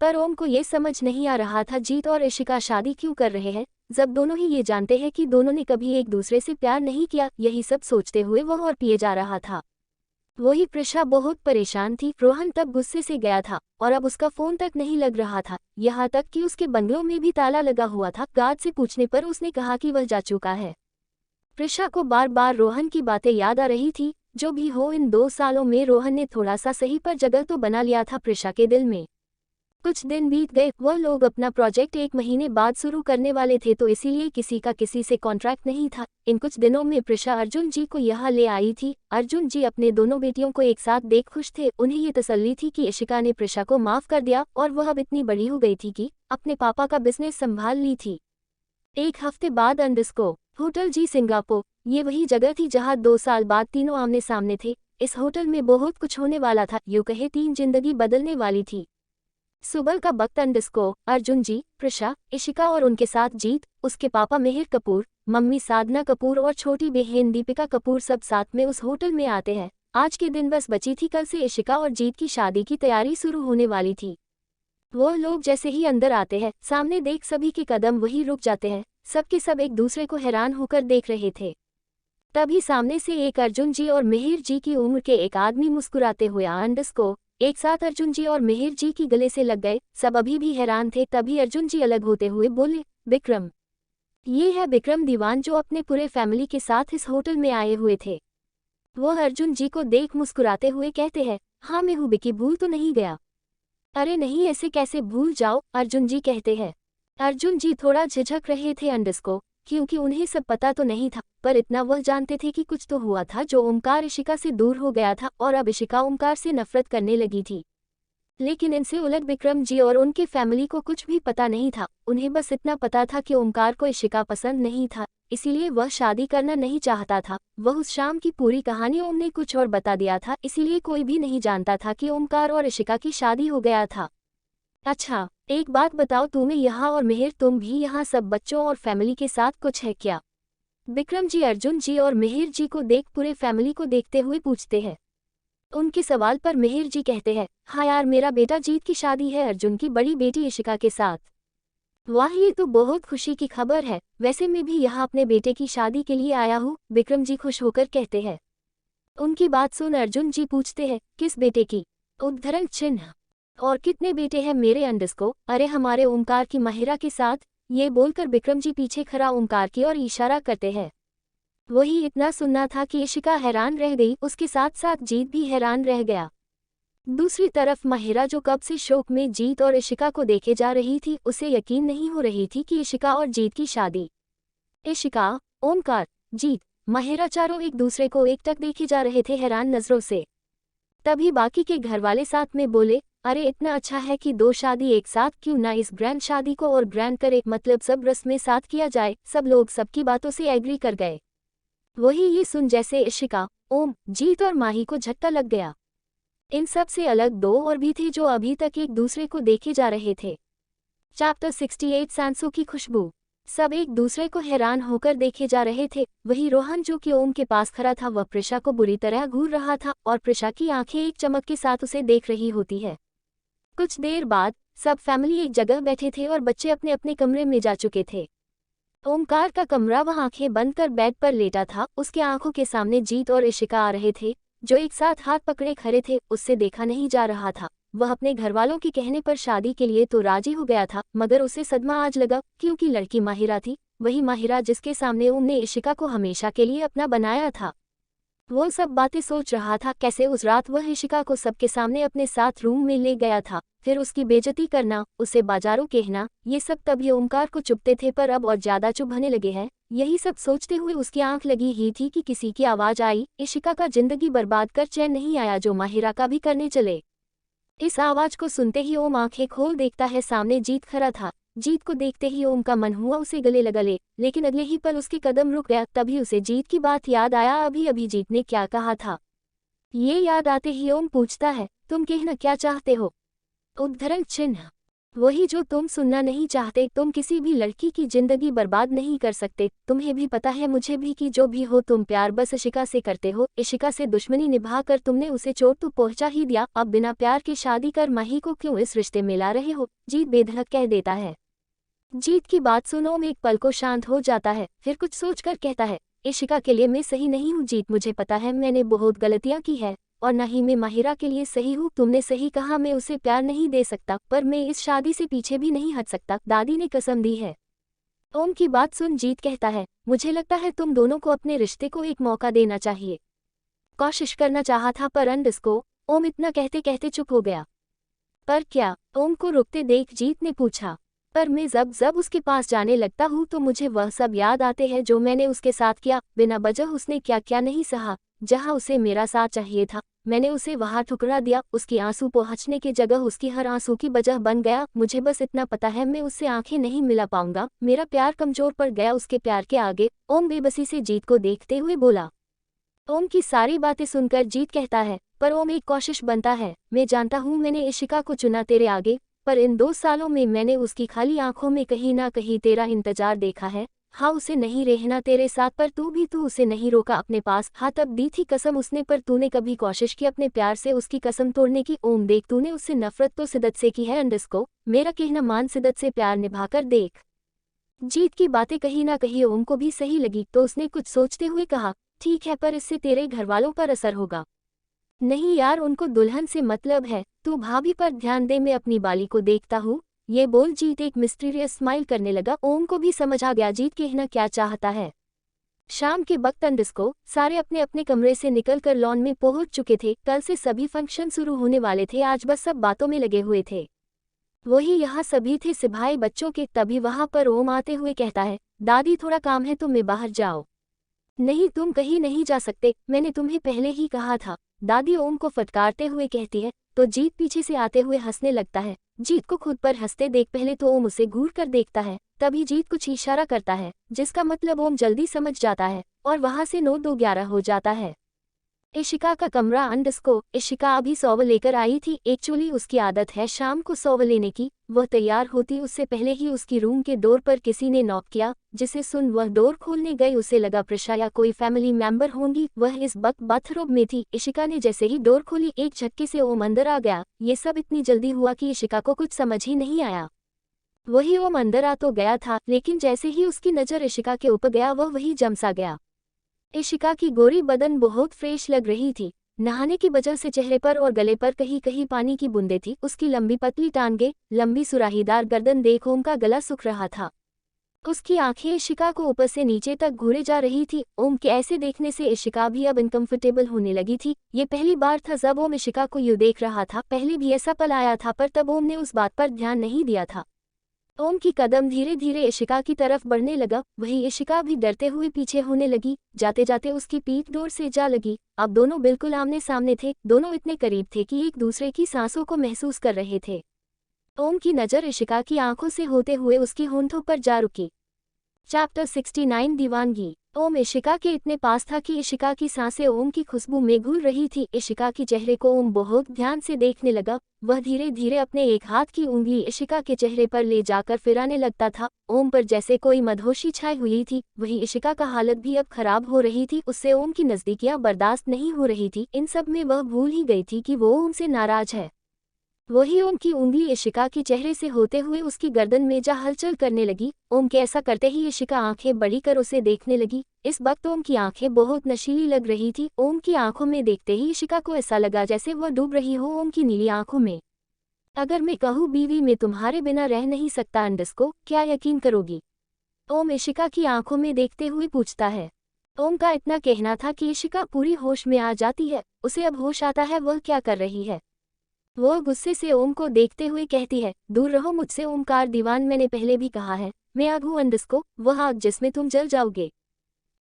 पर ओम को ये समझ नहीं आ रहा था जीत और इशिका शादी क्यों कर रहे हैं जब दोनों ही ये जानते हैं कि दोनों ने कभी एक दूसरे से प्यार नहीं किया। यही सब सोचते हुए वह और पिए जा रहा था। वही प्रिशा बहुत परेशान थी। रोहन तब गुस्से से गया था और अब उसका फोन तक नहीं लग रहा था, यहाँ तक कि उसके बंगलों में भी ताला लगा हुआ था। गार्ड से पूछने पर उसने कहा कि वह जा चुका है। प्रिशा को बार बार रोहन की बातें याद आ रही थी। जो भी हो, इन 2 सालों में रोहन ने थोड़ा सा सही पर जगह तो बना लिया था प्रिशा के दिल में। कुछ दिन बीत गए, वह लोग अपना प्रोजेक्ट 1 महीने बाद शुरू करने वाले थे, तो इसीलिए किसी का किसी से कॉन्ट्रैक्ट नहीं था। इन कुछ दिनों में प्रिशा अर्जुन जी को यहाँ ले आई थी। अर्जुन जी अपने दोनों बेटियों को एक साथ देख खुश थे। उन्हें ये तसल्ली थी कि इशिका ने प्रिशा को माफ कर दिया और वह अब इतनी बड़ी हो गई थी कि अपने पापा का बिजनेस संभाल ली थी। 1 हफ्ते बाद अंडस्को होटल जी सिंगापुर, ये वही जगह थी जहाँ 2 साल बाद तीनों आमने सामने थे। इस होटल में बहुत कुछ होने वाला था, यूँ कहे 3 जिंदगी बदलने वाली थी। सुबह का वक्त अंडस्को अर्जुन जी, प्रिशा, इशिका और उनके साथ जीत, उसके पापा मिहिर कपूर, मम्मी साधना कपूर और छोटी बहन दीपिका कपूर सब साथ में उस होटल में आते हैं। आज के दिन बस बची थी, कल से इशिका और जीत की शादी की तैयारी शुरू होने वाली थी। वह लोग जैसे ही अंदर आते हैं, सामने देख सभी के कदम वही रुक जाते हैं। सबके सब एक दूसरे को हैरान होकर देख रहे थे। तभी सामने से एक अर्जुन जी और मिहिर जी की उम्र के एक आदमी मुस्कुराते हुए अंडस्को एक साथ अर्जुन जी और मिहिर जी की गले से लग गए। सब अभी भी हैरान थे। तभी अर्जुन जी अलग होते हुए बोले, विक्रम, ये है विक्रम दीवान जो अपने पूरे फैमिली के साथ इस होटल में आए हुए थे। वह अर्जुन जी को देख मुस्कुराते हुए कहते हैं, हाँ मैं हूँ विकी, भूल तो नहीं गया। अरे नहीं, ऐसे कैसे भूल जाओ, अर्जुन जी कहते हैं। अर्जुन जी थोड़ा झिझक रहे थे अंडस्को, क्योंकि उन्हें सब पता तो नहीं था, पर इतना वह जानते थे कि कुछ तो हुआ था जो ओमकार इशिका से दूर हो गया था और अब इशिका ओमकार से नफरत करने लगी थी। लेकिन इनसे उलट विक्रम जी और उनके फैमिली को कुछ भी पता नहीं था। उन्हें बस इतना पता था कि ओमकार को इशिका पसंद नहीं था, इसीलिए वह शादी करना नहीं चाहता था। वह उस शाम की पूरी कहानी ओम ने कुछ और बता दिया था, इसीलिए कोई भी नहीं जानता था कि ओमकार और इशिका की शादी हो गया था। अच्छा, एक बात बताओ, तुम्हें यहाँ और मिहिर, तुम भी यहाँ सब बच्चों और फैमिली के साथ कुछ है क्या? विक्रम जी अर्जुन जी और मिहिर जी को देख पूरे फैमिली को देखते हुए पूछते हैं। उनके सवाल पर मिहिर जी कहते हैं, हाँ यार, मेरा बेटा जीत की शादी है अर्जुन की बड़ी बेटी इशिका के साथ। वाह, ये तो बहुत खुशी की खबर है। वैसे मैं भी यहाँ अपने बेटे की शादी के लिए आया हूँ, विक्रम जी खुश होकर कहते हैं। उनकी बात सुन अर्जुन जी पूछते हैं, किस बेटे की? उद्धरण चिन्ह। और कितने बेटे हैं मेरे अंडस्को? अरे हमारे ओमकार की महिरा के साथ। ये बोलकर विक्रम जी पीछे खड़ा ओमकार की ओर इशारा करते हैं। वही इतना सुनना था कि इशिका हैरान रह गई, उसके साथ साथ जीत भी हैरान रह गया। दूसरी तरफ महिरा जो कब से शौक में जीत और इशिका को देखे जा रही थी, उसे यकीन नहीं हो रही थी कि इशिका और जीत की शादी इशिका, ओमकार, जीत, माहिरा चारों एक दूसरे को एकटक देखे जा रहे थे हैरान नजरों से। तभी बाकी के घरवाले साथ में बोले, अरे इतना अच्छा है कि दो शादी एक साथ, क्यों ना इस ग्रैंड शादी को और ग्रैंड करे, मतलब सब रस्में साथ किया जाए। सब लोग सबकी बातों से एग्री कर गए। वही ये सुन जैसे इशिका, ओम, जीत और माही को झटका लग गया। इन सब से अलग दो और भी थे जो अभी तक एक दूसरे को देखे जा रहे थे। चैप्टर 68 सांसों की खुशबू। सब एक दूसरे को हैरान होकर देखे जा रहे थे। वही रोहन जो कि ओम के पास खड़ा था, वह प्रिशा को बुरी तरह घूर रहा था और प्रिशा की आंखें एक चमक के साथ उसे देख रही होती है। कुछ देर बाद सब फैमिली एक जगह बैठे थे और बच्चे अपने अपने कमरे में जा चुके थे। ओमकार का कमरा, वह आंखें बंद कर बेड पर लेटा था। उसके आंखों के सामने जीत और इशिका आ रहे थे, जो एक साथ हाथ पकड़े खड़े थे। उससे देखा नहीं जा रहा था। वह अपने घरवालों के कहने पर शादी के लिए तो राजी हो गया था, मगर उसे सदमा आज लगा, क्योंकि लड़की माहिरा थी। वही माहिरा जिसके सामने ओम ने इशिका को हमेशा के लिए अपना बनाया था। वो सब बातें सोच रहा था, कैसे उस रात वह इशिका को सबके सामने अपने साथ रूम में ले गया था, फिर उसकी बेइज्जती करना, उसे बाजारों कहना, ये सब तभी ओमकार को चुभते थे, पर अब और ज्यादा चुभने लगे हैं। यही सब सोचते हुए उसकी आंख लगी ही थी कि किसी की आवाज आई। इशिका का जिंदगी बर्बाद कर चैन नहीं आया, जो माहिरा का भी करने चले। इस आवाज को सुनते ही ओम आंखें खोल देखता है, सामने जीत खड़ा था। जीत को देखते ही ओम का मन हुआ उसे गले लगा ले, लेकिन अगले ही पल उसके कदम रुक गया। तभी उसे जीत की बात याद आया, अभी अभी जीत ने क्या कहा था। ये याद आते ही ओम पूछता है, तुम कहना क्या चाहते हो? उद्धरण चिन्ह। वही जो तुम सुनना नहीं चाहते। तुम किसी भी लड़की की जिंदगी बर्बाद नहीं कर सकते। तुम्हें भी पता है, मुझे भी, कि जो भी हो तुम प्यार बस इशिका से करते हो। इशिका से दुश्मनी निभाकर तुमने उसे चोट तो पहुंचा ही दिया, अब बिना प्यार की शादी कर माही को क्यों इस रिश्ते में ला रहे हो? जीत बेधड़क कह देता है। जीत की बात सुनो, ओम एक पल को शांत हो जाता है, फिर कुछ सोचकर कहता है, इशिका के लिए मैं सही नहीं हूँ जीत, मुझे पता है मैंने बहुत गलतियां की है, और न ही मैं माहिरा के लिए सही हूँ। तुमने सही कहा, मैं उसे प्यार नहीं दे सकता, पर मैं इस शादी से पीछे भी नहीं हट सकता। दादी ने कसम दी है। ओम की बात सुन जीत कहता है, मुझे लगता है तुम दोनों को अपने रिश्ते को एक मौका देना चाहिए। कोशिश करना चाहा था, पर इसको। ओम इतना कहते कहते चुप हो गया। पर क्या? ओम को रुकते देख जीत ने पूछा। पर मैं जब जब उसके पास जाने लगता हूँ तो मुझे वह सब याद आते हैं जो मैंने उसके साथ किया। बिना वजह उसने क्या क्या नहीं सहा। जहाँ उसे मेरा साथ चाहिए था, मैंने उसे वहाँ ठुकरा दिया। उसकी आंसू पोंछने की जगह उसकी हर आंसू की वजह बन गया। मुझे बस इतना पता है, मैं उससे आंखें नहीं मिला पाऊंगा। मेरा प्यार कमजोर पड़ गया उसके प्यार के आगे। ओम बेबसी से जीत को देखते हुए बोला। ओम की सारी बातें सुनकर जीत कहता है, पर ओम एक कोशिश बनता है। मैं जानता हूँ मैंने इशिका को चुना तेरे आगे, पर इन 2 सालों में मैंने उसकी खाली आंखों में कहीं ना कहीं तेरा इंतजार देखा है। हाँ, उसे नहीं रहना तेरे साथ, पर तू उसे नहीं रोका अपने पास। हाँ, तब दी थी कसम उसने, पर तूने कभी कोशिश की अपने प्यार से उसकी कसम तोड़ने की? ओम देख, तूने उससे नफरत तो सिद्दत से की है। अंडस्को, मेरा कहना मान, सिद्दत से प्यार निभाकर देख। जीत की बातें कहीं ना कहीं ओम को भी सही लगी, तो उसने कुछ सोचते हुए कहा, ठीक है, पर इससे तेरे घरवालों पर असर होगा। नहीं यार, उनको दुल्हन से मतलब है। तू भाभी पर ध्यान दे, मैं अपनी बाली को देखता हूँ। ये बोल जीत एक मिस्टीरियस स्माइल करने लगा। ओम को भी समझ आ गया जीत कहना क्या चाहता है। शाम के वक्त अंडस्को सारे अपने अपने कमरे से निकलकर लॉन में पहुंच चुके थे। कल से सभी फंक्शन शुरू होने वाले थे, आज बस सब बातों में लगे हुए थे। वही यहाँ सभी थे सिपाही बच्चों के। तभी वहां पर ओम आते हुए कहता है, दादी थोड़ा काम है, तुम में बाहर जाओ। नहीं, तुम कहीं नहीं जा सकते, मैंने तुम्हें पहले ही कहा था, दादी ओम को फटकारते हुए कहती है। तो जीत पीछे से आते हुए हंसने लगता है। जीत को खुद पर हंसते देख पहले तो ओम उसे घूर कर देखता है, तभी जीत कुछ इशारा करता है, जिसका मतलब ओम जल्दी समझ जाता है और वहां से 9-2-11 हो जाता है। इशिका का कमरा अंडस्को इशिका अभी सौव लेकर आई थी। एक्चुअली उसकी आदत है शाम को सौव लेने की। वह तैयार होती उससे पहले ही उसकी रूम के डोर पर किसी ने नॉक किया, जिसे सुन वह डोर खोलने गई। उसे लगा प्रिशा या कोई फैमिली मेंबर होंगी। वह इस वक्त बाथरूम में थी। इशिका ने जैसे ही डोर खोली, एक झटके से ओम अंदर आ गया। ये सब इतनी जल्दी हुआ कि इशिका को कुछ समझ ही नहीं आया। वही ओम अंदर आ तो गया था, लेकिन जैसे ही उसकी नज़र इशिका के ऊपर गया, वह वही जमसा गया। इशिका की गोरी बदन बहुत फ्रेश लग रही थी। नहाने की वजह से चेहरे पर और गले पर कहीं कहीं पानी की बूंदें थी। उसकी लंबी पतली टांगे, लंबी सुराहीदार गर्दन देख ओम का गला सूख रहा था। उसकी आंखें इशिका को ऊपर से नीचे तक घूरे जा रही थी। ओम के ऐसे देखने से इशिका भी अब इनकम्फर्टेबल होने लगी थी। ये पहली बार था जब ओम इशिका को यूं देख रहा था। पहले भी ऐसा पल आया था, पर तब ओम ने उस बात पर ध्यान नहीं दिया था। ओम की कदम धीरे धीरे इशिका की तरफ बढ़ने लगा, वही इशिका भी डरते हुए पीछे होने लगी। जाते जाते उसकी पीठ जोर से जा लगी। अब दोनों बिल्कुल आमने सामने थे, दोनों इतने करीब थे कि एक दूसरे की सांसों को महसूस कर रहे थे। ओम की नज़र इशिका की आंखों से होते हुए उसकी होंठों पर जा रुकी। चैप्टर 69 दीवानगी। ओम इशिका के इतने पास था कि इशिका की सांसें ओम की खुशबू में घुल रही थी। इशिका के चेहरे को ओम बहुत ध्यान से देखने लगा। वह धीरे धीरे अपने एक हाथ की उंगली इशिका के चेहरे पर ले जाकर फिराने लगता था। ओम पर जैसे कोई मदहोशी छाई हुई थी। वही इशिका का हालत भी अब खराब हो रही थी। उससे ओम की नज़दीकियां बर्दाश्त नहीं हो रही थी। इन सब में वह भूल ही गई थी कि वो ओम से नाराज है। वही ओम की उंगली इशिका के चेहरे से होते हुए उसकी गर्दन में जा हलचल करने लगी। ओम के ऐसा करते ही इशिका आंखें बड़ी कर उसे देखने लगी। इस वक्त ओम की आंखें बहुत नशीली लग रही थी। ओम की आंखों में देखते ही इशिका को ऐसा लगा जैसे वह डूब रही हो ओम की नीली आंखों में। अगर मैं कहूँ बीवी मैं तुम्हारे बिना रह नहीं सकता अंडस्को, क्या यकीन करोगी? ओम इशिका की आंखों में देखते हुए पूछता है। ओम का इतना कहना था कि इशिका पूरी होश में आ जाती है। उसे अब होश आता है वह क्या कर रही है। वह गुस्से से ओम को देखते हुए कहती है, दूर रहो मुझसे ओमकार दीवान, मैंने पहले भी कहा है मैं आग हूँ अंडस्को, वह आग जिसमें तुम जल जाओगे।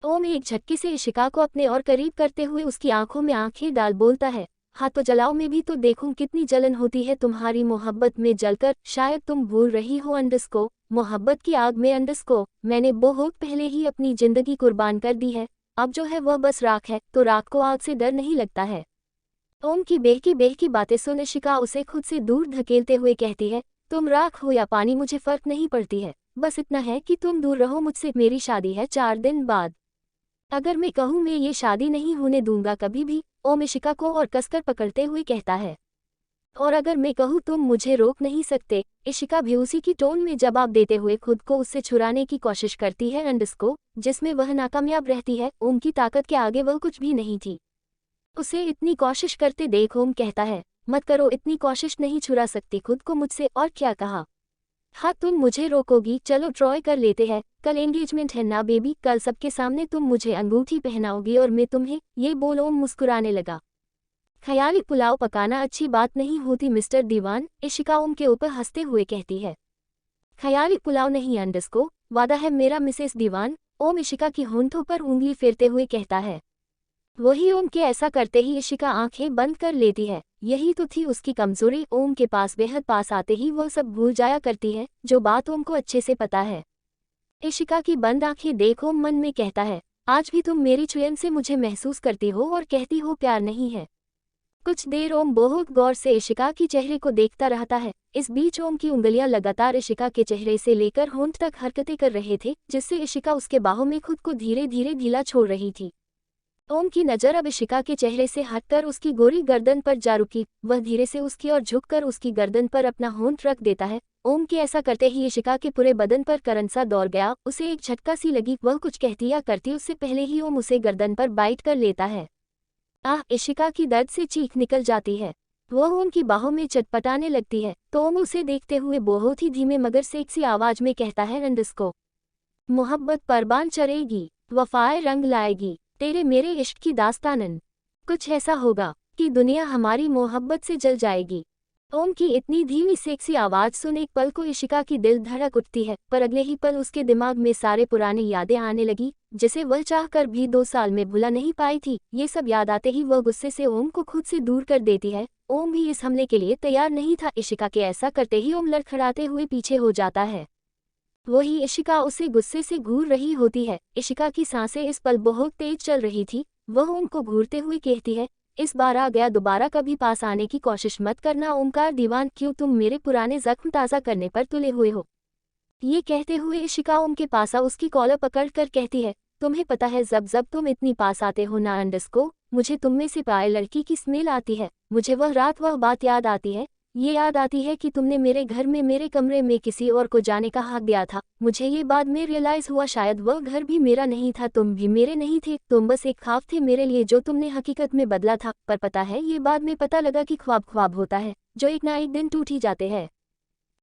ओम एक झटके से इशिका को अपने और करीब करते हुए उसकी आंखों में आंखें डाल बोलता है, हाँ तो जलाओ, मैं भी तो देखूं कितनी जलन होती है तुम्हारी मोहब्बत में जलकर। शायद तुम भूल रही हो अंडस्को, मोहब्बत की आग में अंडस्को मैंने बहुत पहले ही अपनी जिंदगी कुर्बान कर दी है। अब जो है वह बस राख है, तो राख को आग से डर नहीं लगता है। ओम की बेहकी बातें सुन इशिका उसे खुद से दूर धकेलते हुए कहती है, तुम राख हो या पानी मुझे फर्क नहीं पड़ती है, बस इतना है कि तुम दूर रहो मुझसे। मेरी शादी है 4 दिन बाद। अगर मैं कहूँ मैं ये शादी नहीं होने दूंगा कभी भी। ओम इशिका को और कसकर पकड़ते हुए कहता है। और अगर मैं कहूँ तुम मुझे रोक नहीं सकते। इशिका भी उसी की टोन में जवाब देते हुए खुद को उससे छुड़ाने की कोशिश करती है अंडस्को, जिसमें वह नाकामयाब रहती है। ओम की ताकत के आगे वह कुछ भी नहीं थी। उसे इतनी कोशिश करते देख ओम कहता है, मत करो, इतनी कोशिश नहीं छुड़ा सकती खुद को मुझसे। और क्या कहा? हाँ तुम मुझे रोकोगी, चलो ट्रॉय कर लेते हैं। कल एंगेजमेंट है ना बेबी, कल सबके सामने तुम मुझे अंगूठी पहनाओगी और मैं तुम्हें। ये बोल ओम मुस्कुराने लगा। ख्याली पुलाव पकाना अच्छी बात नहीं होती मिस्टर दीवान, इशिका ओम के ऊपर हंसते हुए कहती है। ख्याली पुलाव नहीं अंडस्को, वादा है मेरा मिसेस दीवान। ओम इशिका की होंठों पर उंगली फेरते हुए कहता है। वही ओम के ऐसा करते ही इशिका आंखें बंद कर लेती है। यही तो थी उसकी कमजोरी। ओम के पास बेहद पास आते ही वह सब भूल जाया करती है, जो बात ओम को अच्छे से पता है। इशिका की बंद आंखें देख ओम मन में कहता है, आज भी तुम मेरी चुयन से मुझे महसूस करती हो और कहती हो प्यार नहीं है। कुछ देर ओम बहुत गौर से इशिका की चेहरे को देखता रहता है। इस बीच ओम की उंगलियां लगातार इशिका के चेहरे से लेकर होंठ तक हरकतें कर रहे थे, जिससे इशिका उसके बाहों में खुद को धीरे धीरे ढीला छोड़ रही थी। ओम की नज़र अब इशिका के चेहरे से हटकर उसकी गोरी गर्दन पर जा रुकी। वह धीरे से उसकी ओर झुककर उसकी गर्दन पर अपना होंठ रख देता है। ओम के ऐसा करते ही इशिका के पूरे बदन पर करंट सा दौड़ गया। उसे एक झटका सी लगी। वह कुछ कहती या करती उससे पहले ही ओम उसे गर्दन पर बाइट कर लेता है। आह! इशिका की दर्द से चीख निकल जाती है। वह ओम की बाहों में चटपटाने लगती है, तो ओम उसे देखते हुए बहुत ही धीमे मगर सेक्सी आवाज में कहता है, अंडस्को मोहब्बत परबान चढ़ेगी, वफाए रंग लाएगी, तेरे मेरे इश्क की दास्तानन। कुछ ऐसा होगा कि दुनिया हमारी मोहब्बत से जल जाएगी। ओम की इतनी धीमी सेक्सी आवाज सुन एक पल को इशिका की दिल धड़क उठती है, पर अगले ही पल उसके दिमाग में सारे पुरानी यादें आने लगी, जिसे वह चाहकर भी 2 साल में भुला नहीं पाई थी। ये सब याद आते ही वह गुस्से से ओम को खुद से दूर कर देती है। ओम भी इस हमले के लिए तैयार नहीं था। इशिका के ऐसा करते ही ओम लड़खड़ाते हुए पीछे हो जाता है। वही इशिका उसे गुस्से से घूर रही होती है। इशिका की सांसें इस पल बहुत तेज चल रही थी। वह ओम को घूरते हुए कहती है, इस बार आ गया, दोबारा कभी पास आने की कोशिश मत करना ओमकार दीवान, क्यों तुम मेरे पुराने जख्म ताज़ा करने पर तुले हुए हो। ये कहते हुए इशिका ओम के पास आ उसकी कॉलर पकड़ कर कहती है, तुम्हें पता है जब जब तुम इतनी पास आते हो ना अंडस्को, मुझे तुम में से पाए लड़की की स्मेल आती है। मुझे वह रात वह बात याद आती है। ये याद आती है कि तुमने मेरे घर में मेरे कमरे में किसी और को जाने का हक दिया था। मुझे ये बाद में रियलाइज हुआ शायद वह घर भी मेरा नहीं था, तुम भी मेरे नहीं थे। तुम बस एक ख्वाब थे मेरे लिए जो तुमने हकीकत में बदला था। पर पता है ये बाद में पता लगा कि ख्वाब ख्वाब होता है जो एक ना एक दिन टूट ही जाते हैं।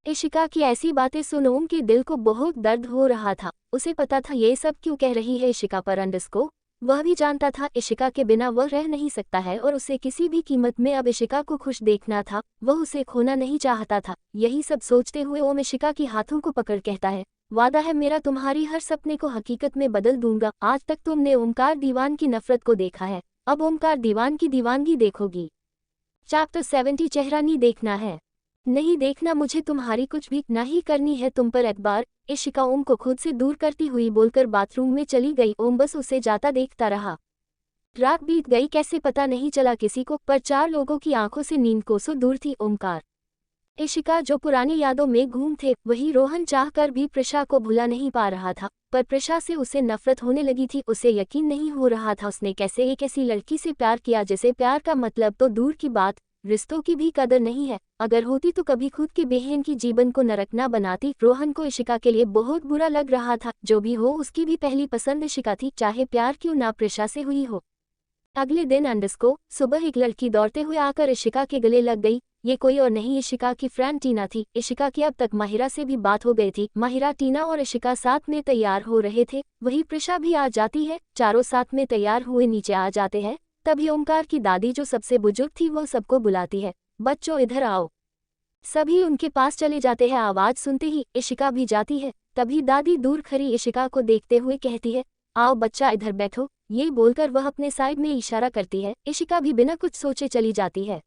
इशिका की ऐसी बातें सुन ओम के दिल को बहुत दर्द हो रहा था। उसे पता था ये सब क्यों कह रही है इशिका पर अंडस्को। वह भी जानता था इशिका के बिना वह रह नहीं सकता है और उसे किसी भी कीमत में अब इशिका को खुश देखना था, वह उसे खोना नहीं चाहता था। यही सब सोचते हुए ओम इशिका की हाथों को पकड़ कहता है, वादा है मेरा तुम्हारी हर सपने को हकीकत में बदल दूंगा। आज तक तुमने ओमकार दीवान की नफरत को देखा है, अब ओमकार दीवान की दीवानगी देखोगी। चैप्टर 70 चेहरा नहीं देखना है, नहीं देखना मुझे तुम्हारी कुछ भी नहीं करनी है तुम पर एतबार। इशिका ओम को खुद से दूर करती हुई बोलकर बाथरूम में चली गई। ओम बस उसे जाता देखता रहा। रात बीत गई कैसे पता नहीं चला किसी को, पर 4 लोगों की आंखों से नींद कोसों दूर थी। ओमकार, इशिका जो पुरानी यादों में घूम थे, वही रोहन चाहकर भी प्रिशा को भुला नहीं पा रहा था, पर प्रिशा से उसे नफरत होने लगी थी। उसे यकीन नहीं हो रहा था उसने कैसे एक ऐसी लड़की से प्यार किया जिसे प्यार का मतलब तो दूर की बात, रिश्तों की भी कदर नहीं है। अगर होती तो कभी खुद की बहन की जीवन को नरक न बनाती। रोहन को इशिका के लिए बहुत बुरा लग रहा था। जो भी हो उसकी भी पहली पसंद इशिका थी, चाहे प्यार क्यों ना प्रिशा से हुई हो। अगले दिन अंडस्को सुबह एक लड़की दौड़ते हुए आकर इशिका के गले लग गई। ये कोई और नहीं इशिका की फ्रेंड टीना थी। इशिका की अब तक माहिरा से भी बात हो गई थी। माहिरा, टीना और इशिका साथ में तैयार हो रहे थे। वही प्रिशा भी आ जाती है। चारों साथ में तैयार हुए नीचे आ जाते हैं। तभी ओमकार की दादी जो सबसे बुजुर्ग थी वो सबको बुलाती है, बच्चों इधर आओ। सभी उनके पास चले जाते हैं। आवाज सुनते ही इशिका भी जाती है। तभी दादी दूर खड़ी इशिका को देखते हुए कहती है, आओ बच्चा इधर बैठो। ये बोलकर वह अपने साइड में इशारा करती है। इशिका भी बिना कुछ सोचे चली जाती है।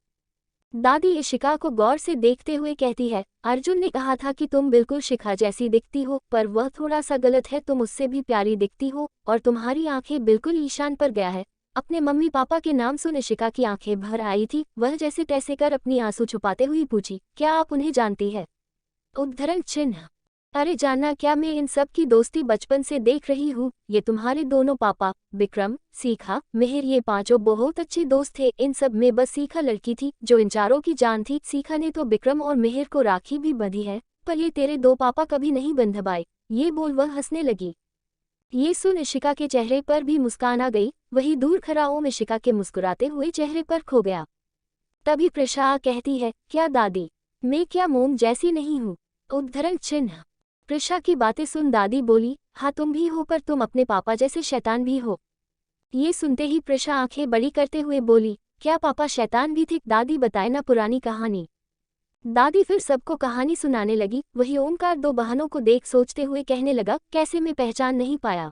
दादी इशिका को गौर से देखते हुए कहती है, अर्जुन ने कहा था कि तुम बिल्कुल शिखा जैसी दिखती हो, पर वह थोड़ा सा गलत है। तुम उससे भी प्यारी दिखती हो और तुम्हारी आंखें बिल्कुल ईशान पर गया है। अपने मम्मी पापा के नाम सुन इशिका की आंखें भर आई थी। वह जैसे तैसे कर अपनी आंसू छुपाते हुए पूछी, क्या आप उन्हें जानती है? उद्धरण चिन्ह, अरे जानना क्या, मैं इन सब की दोस्ती बचपन से देख रही हूँ। ये तुम्हारे दोनों पापा विक्रम, सीखा, मेहर, ये पांचों बहुत अच्छे दोस्त थे। इन सब में बस सीखा लड़की थी जो इन चारों की जान थी। सीखा ने तो विक्रम और मेहर को राखी भी बंधी है, पर ये तेरे 2 पापा कभी नहीं बंधवाए। ये बोल वह हंसने लगी। ये सुन इशिका के चेहरे पर भी मुस्कान आ गई। वही दूर खड़ा ओम इशिका के मुस्कुराते हुए चेहरे पर खो गया। तभी प्रिशा कहती है, क्या दादी, मैं क्या मोम जैसी नहीं हूँ? उद्धरण चिन्ह, प्रिशा की बातें सुन दादी बोली, हाँ तुम भी हो, पर तुम अपने पापा जैसे शैतान भी हो। ये सुनते ही प्रिशा आंखें बड़ी करते हुए बोली, क्या पापा शैतान भी थे? दादी बताए ना पुरानी कहानी। दादी फिर सबको कहानी सुनाने लगी। वही ओमकार 2 बहनों को देख सोचते हुए कहने लगा, कैसे मैं पहचान नहीं पाया?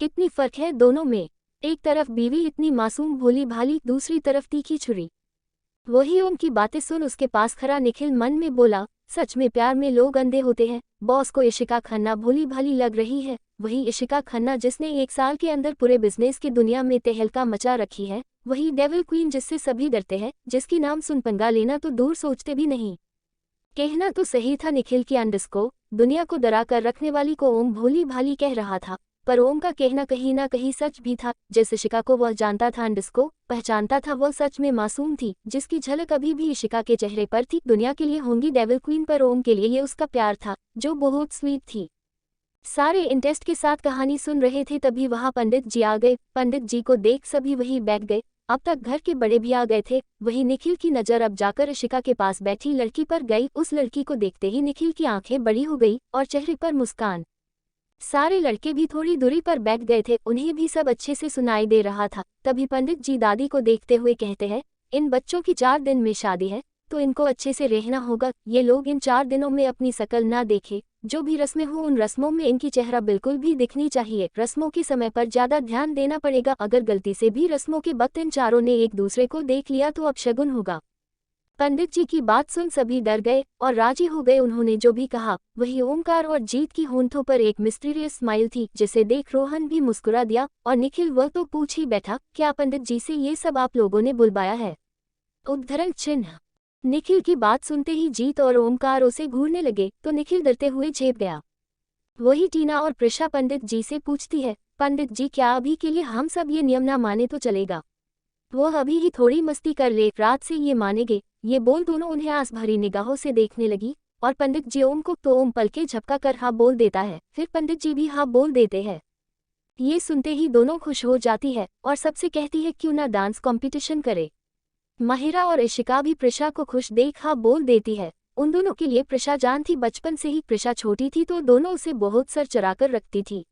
कितनी फर्क है दोनों में। एक तरफ बीवी इतनी मासूम भोली भाली, दूसरी तरफ तीखी छुरी। वही ओम की बातें सुन उसके पास खड़ा निखिल मन में बोला, सच में प्यार में लोग अंधे होते हैं। बॉस को इशिका खन्ना भोली भाली लग रही है। वही इशिका खन्ना जिसने 1 साल के अंदर पूरे बिजनेस की दुनिया में तहलका मचा रखी है। वही डेविल क्वीन जिससे सभी डरते हैं, जिसकी नाम सुन पंगा लेना तो दूर सोचते भी नहीं। कहना तो सही था निखिल की अंडस्को दुनिया को डरा कर रखने वाली को ओम भोली भाली कह रहा था, पर ओम का कहना कहीं ना कहीं सच भी था। जिस इशिका को वह जानता था, अंडस्को पहचानता था, वह सच में मासूम थी, जिसकी झलक अभी भी इशिका के चेहरे पर थी। दुनिया के लिए होंगी डेविल क्वीन, पर ओम के लिए ये उसका प्यार था जो बहुत स्वीट थी। सारे इंटरेस्ट के साथ कहानी सुन रहे थे। तभी वहां पंडित जी आ गए। पंडित जी को देख सभी वहीं बैठ गए। अब तक घर के बड़े भी आ गए थे। वही निखिल की नज़र अब जाकर इशिका के पास बैठी लड़की पर गई। उस लड़की को देखते ही निखिल की आंखें बड़ी हो गई और चेहरे पर मुस्कान। सारे लड़के भी थोड़ी दूरी पर बैठ गए थे, उन्हें भी सब अच्छे से सुनाई दे रहा था। तभी पंडित जी दादी को देखते हुए कहते हैं, इन बच्चों की 4 दिन में शादी है, तो इनको अच्छे से रहना होगा। ये लोग इन 4 दिनों में अपनी शकल ना देखे। जो भी रस्में हो उन रस्मों में इनकी चेहरा बिल्कुल भी दिखनी चाहिए। रस्मों के समय पर ज्यादा ध्यान देना पड़ेगा। अगर गलती से भी रस्मों के वक्त इन चारों ने एक दूसरे को देख लिया तो अपशगुन होगा। पंडित जी की बात सुन सभी डर गए और राजी हो गए। उन्होंने जो भी कहा वही ओमकार और जीत की होंठों पर एक मिस्टीरियस स्माइल थी, जिसे देख रोहन भी मुस्कुरा दिया और निखिल वह तो पूछ ही बैठा, क्या पंडित जी से ये सब आप लोगों ने बुलवाया है? उद्धरण चिन्ह, निखिल की बात सुनते ही जीत और ओमकार उसे घूरने लगे तो निखिल डरते हुए झेप गया। वही टीना और प्रिशा पंडित जी से पूछती है, पंडित जी क्या अभी के लिए हम सब ये नियम ना माने तो चलेगा? वह अभी ही थोड़ी मस्ती कर ले, रात से ये मानेंगे। ये बोल दोनों उन्हें आस भरी निगाहों से देखने लगी और पंडित जी ओम को तो ओम पल के झपका कर हाँ बोल देता है, फिर पंडित जी भी हाँ बोल देते हैं। ये सुनते ही दोनों खुश हो जाती है और सबसे कहती है क्यों ना डांस कंपटीशन करे। माहिरा और इशिका भी प्रिशा को खुश देख हाँ बोल देती है। उन दोनों के लिए प्रिशा जान थी। बचपन से ही प्रिशा छोटी थी तो दोनों उसे बहुत सर चढ़ाकर रखती थी।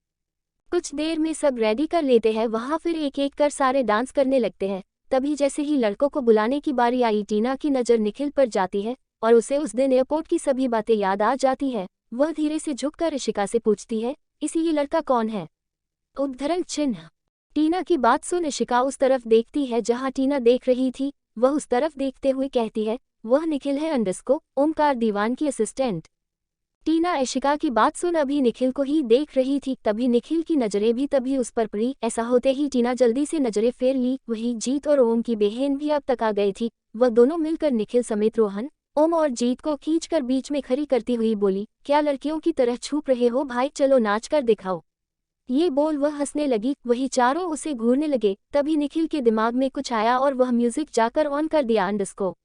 कुछ देर में सब रेडी कर लेते हैं, वहाँ फिर एक एक कर सारे डांस करने लगते हैं। तभी जैसे ही लड़कों को बुलाने की बारी आई, टीना की नज़र निखिल पर जाती है और उसे उस दिन एयरपोर्ट की सभी बातें याद आ जाती है। वह धीरे से झुककर इशिका से पूछती है, इसी ये लड़का कौन है? उद्धरण चिन्ह। टीना की बात सुन इशिका उस तरफ देखती है जहाँ टीना देख रही थी। वह उस तरफ देखते हुए कहती है, वह निखिल है अंडस्को, ओमकार दीवान की असिस्टेंट। टीना इशिका की बात सुन अभी निखिल को ही देख रही थी, तभी निखिल की नज़रें भी तभी उस पर पड़ी। ऐसा होते ही टीना जल्दी से नज़रें फेर ली। वही जीत और ओम की बहन भी अब तक आ गई थी। वह दोनों मिलकर निखिल समेत रोहन, ओम और जीत को खींचकर बीच में खड़ी करती हुई बोली, क्या लड़कियों की तरह छुप रहे हो भाई, चलो नाच कर दिखाओ। ये बोल वह हंसने लगी। वही चारों उसे घूरने लगे। तभी निखिल के दिमाग में कुछ आया और वह म्यूजिक जाकर ऑन कर दिया अंडस्को।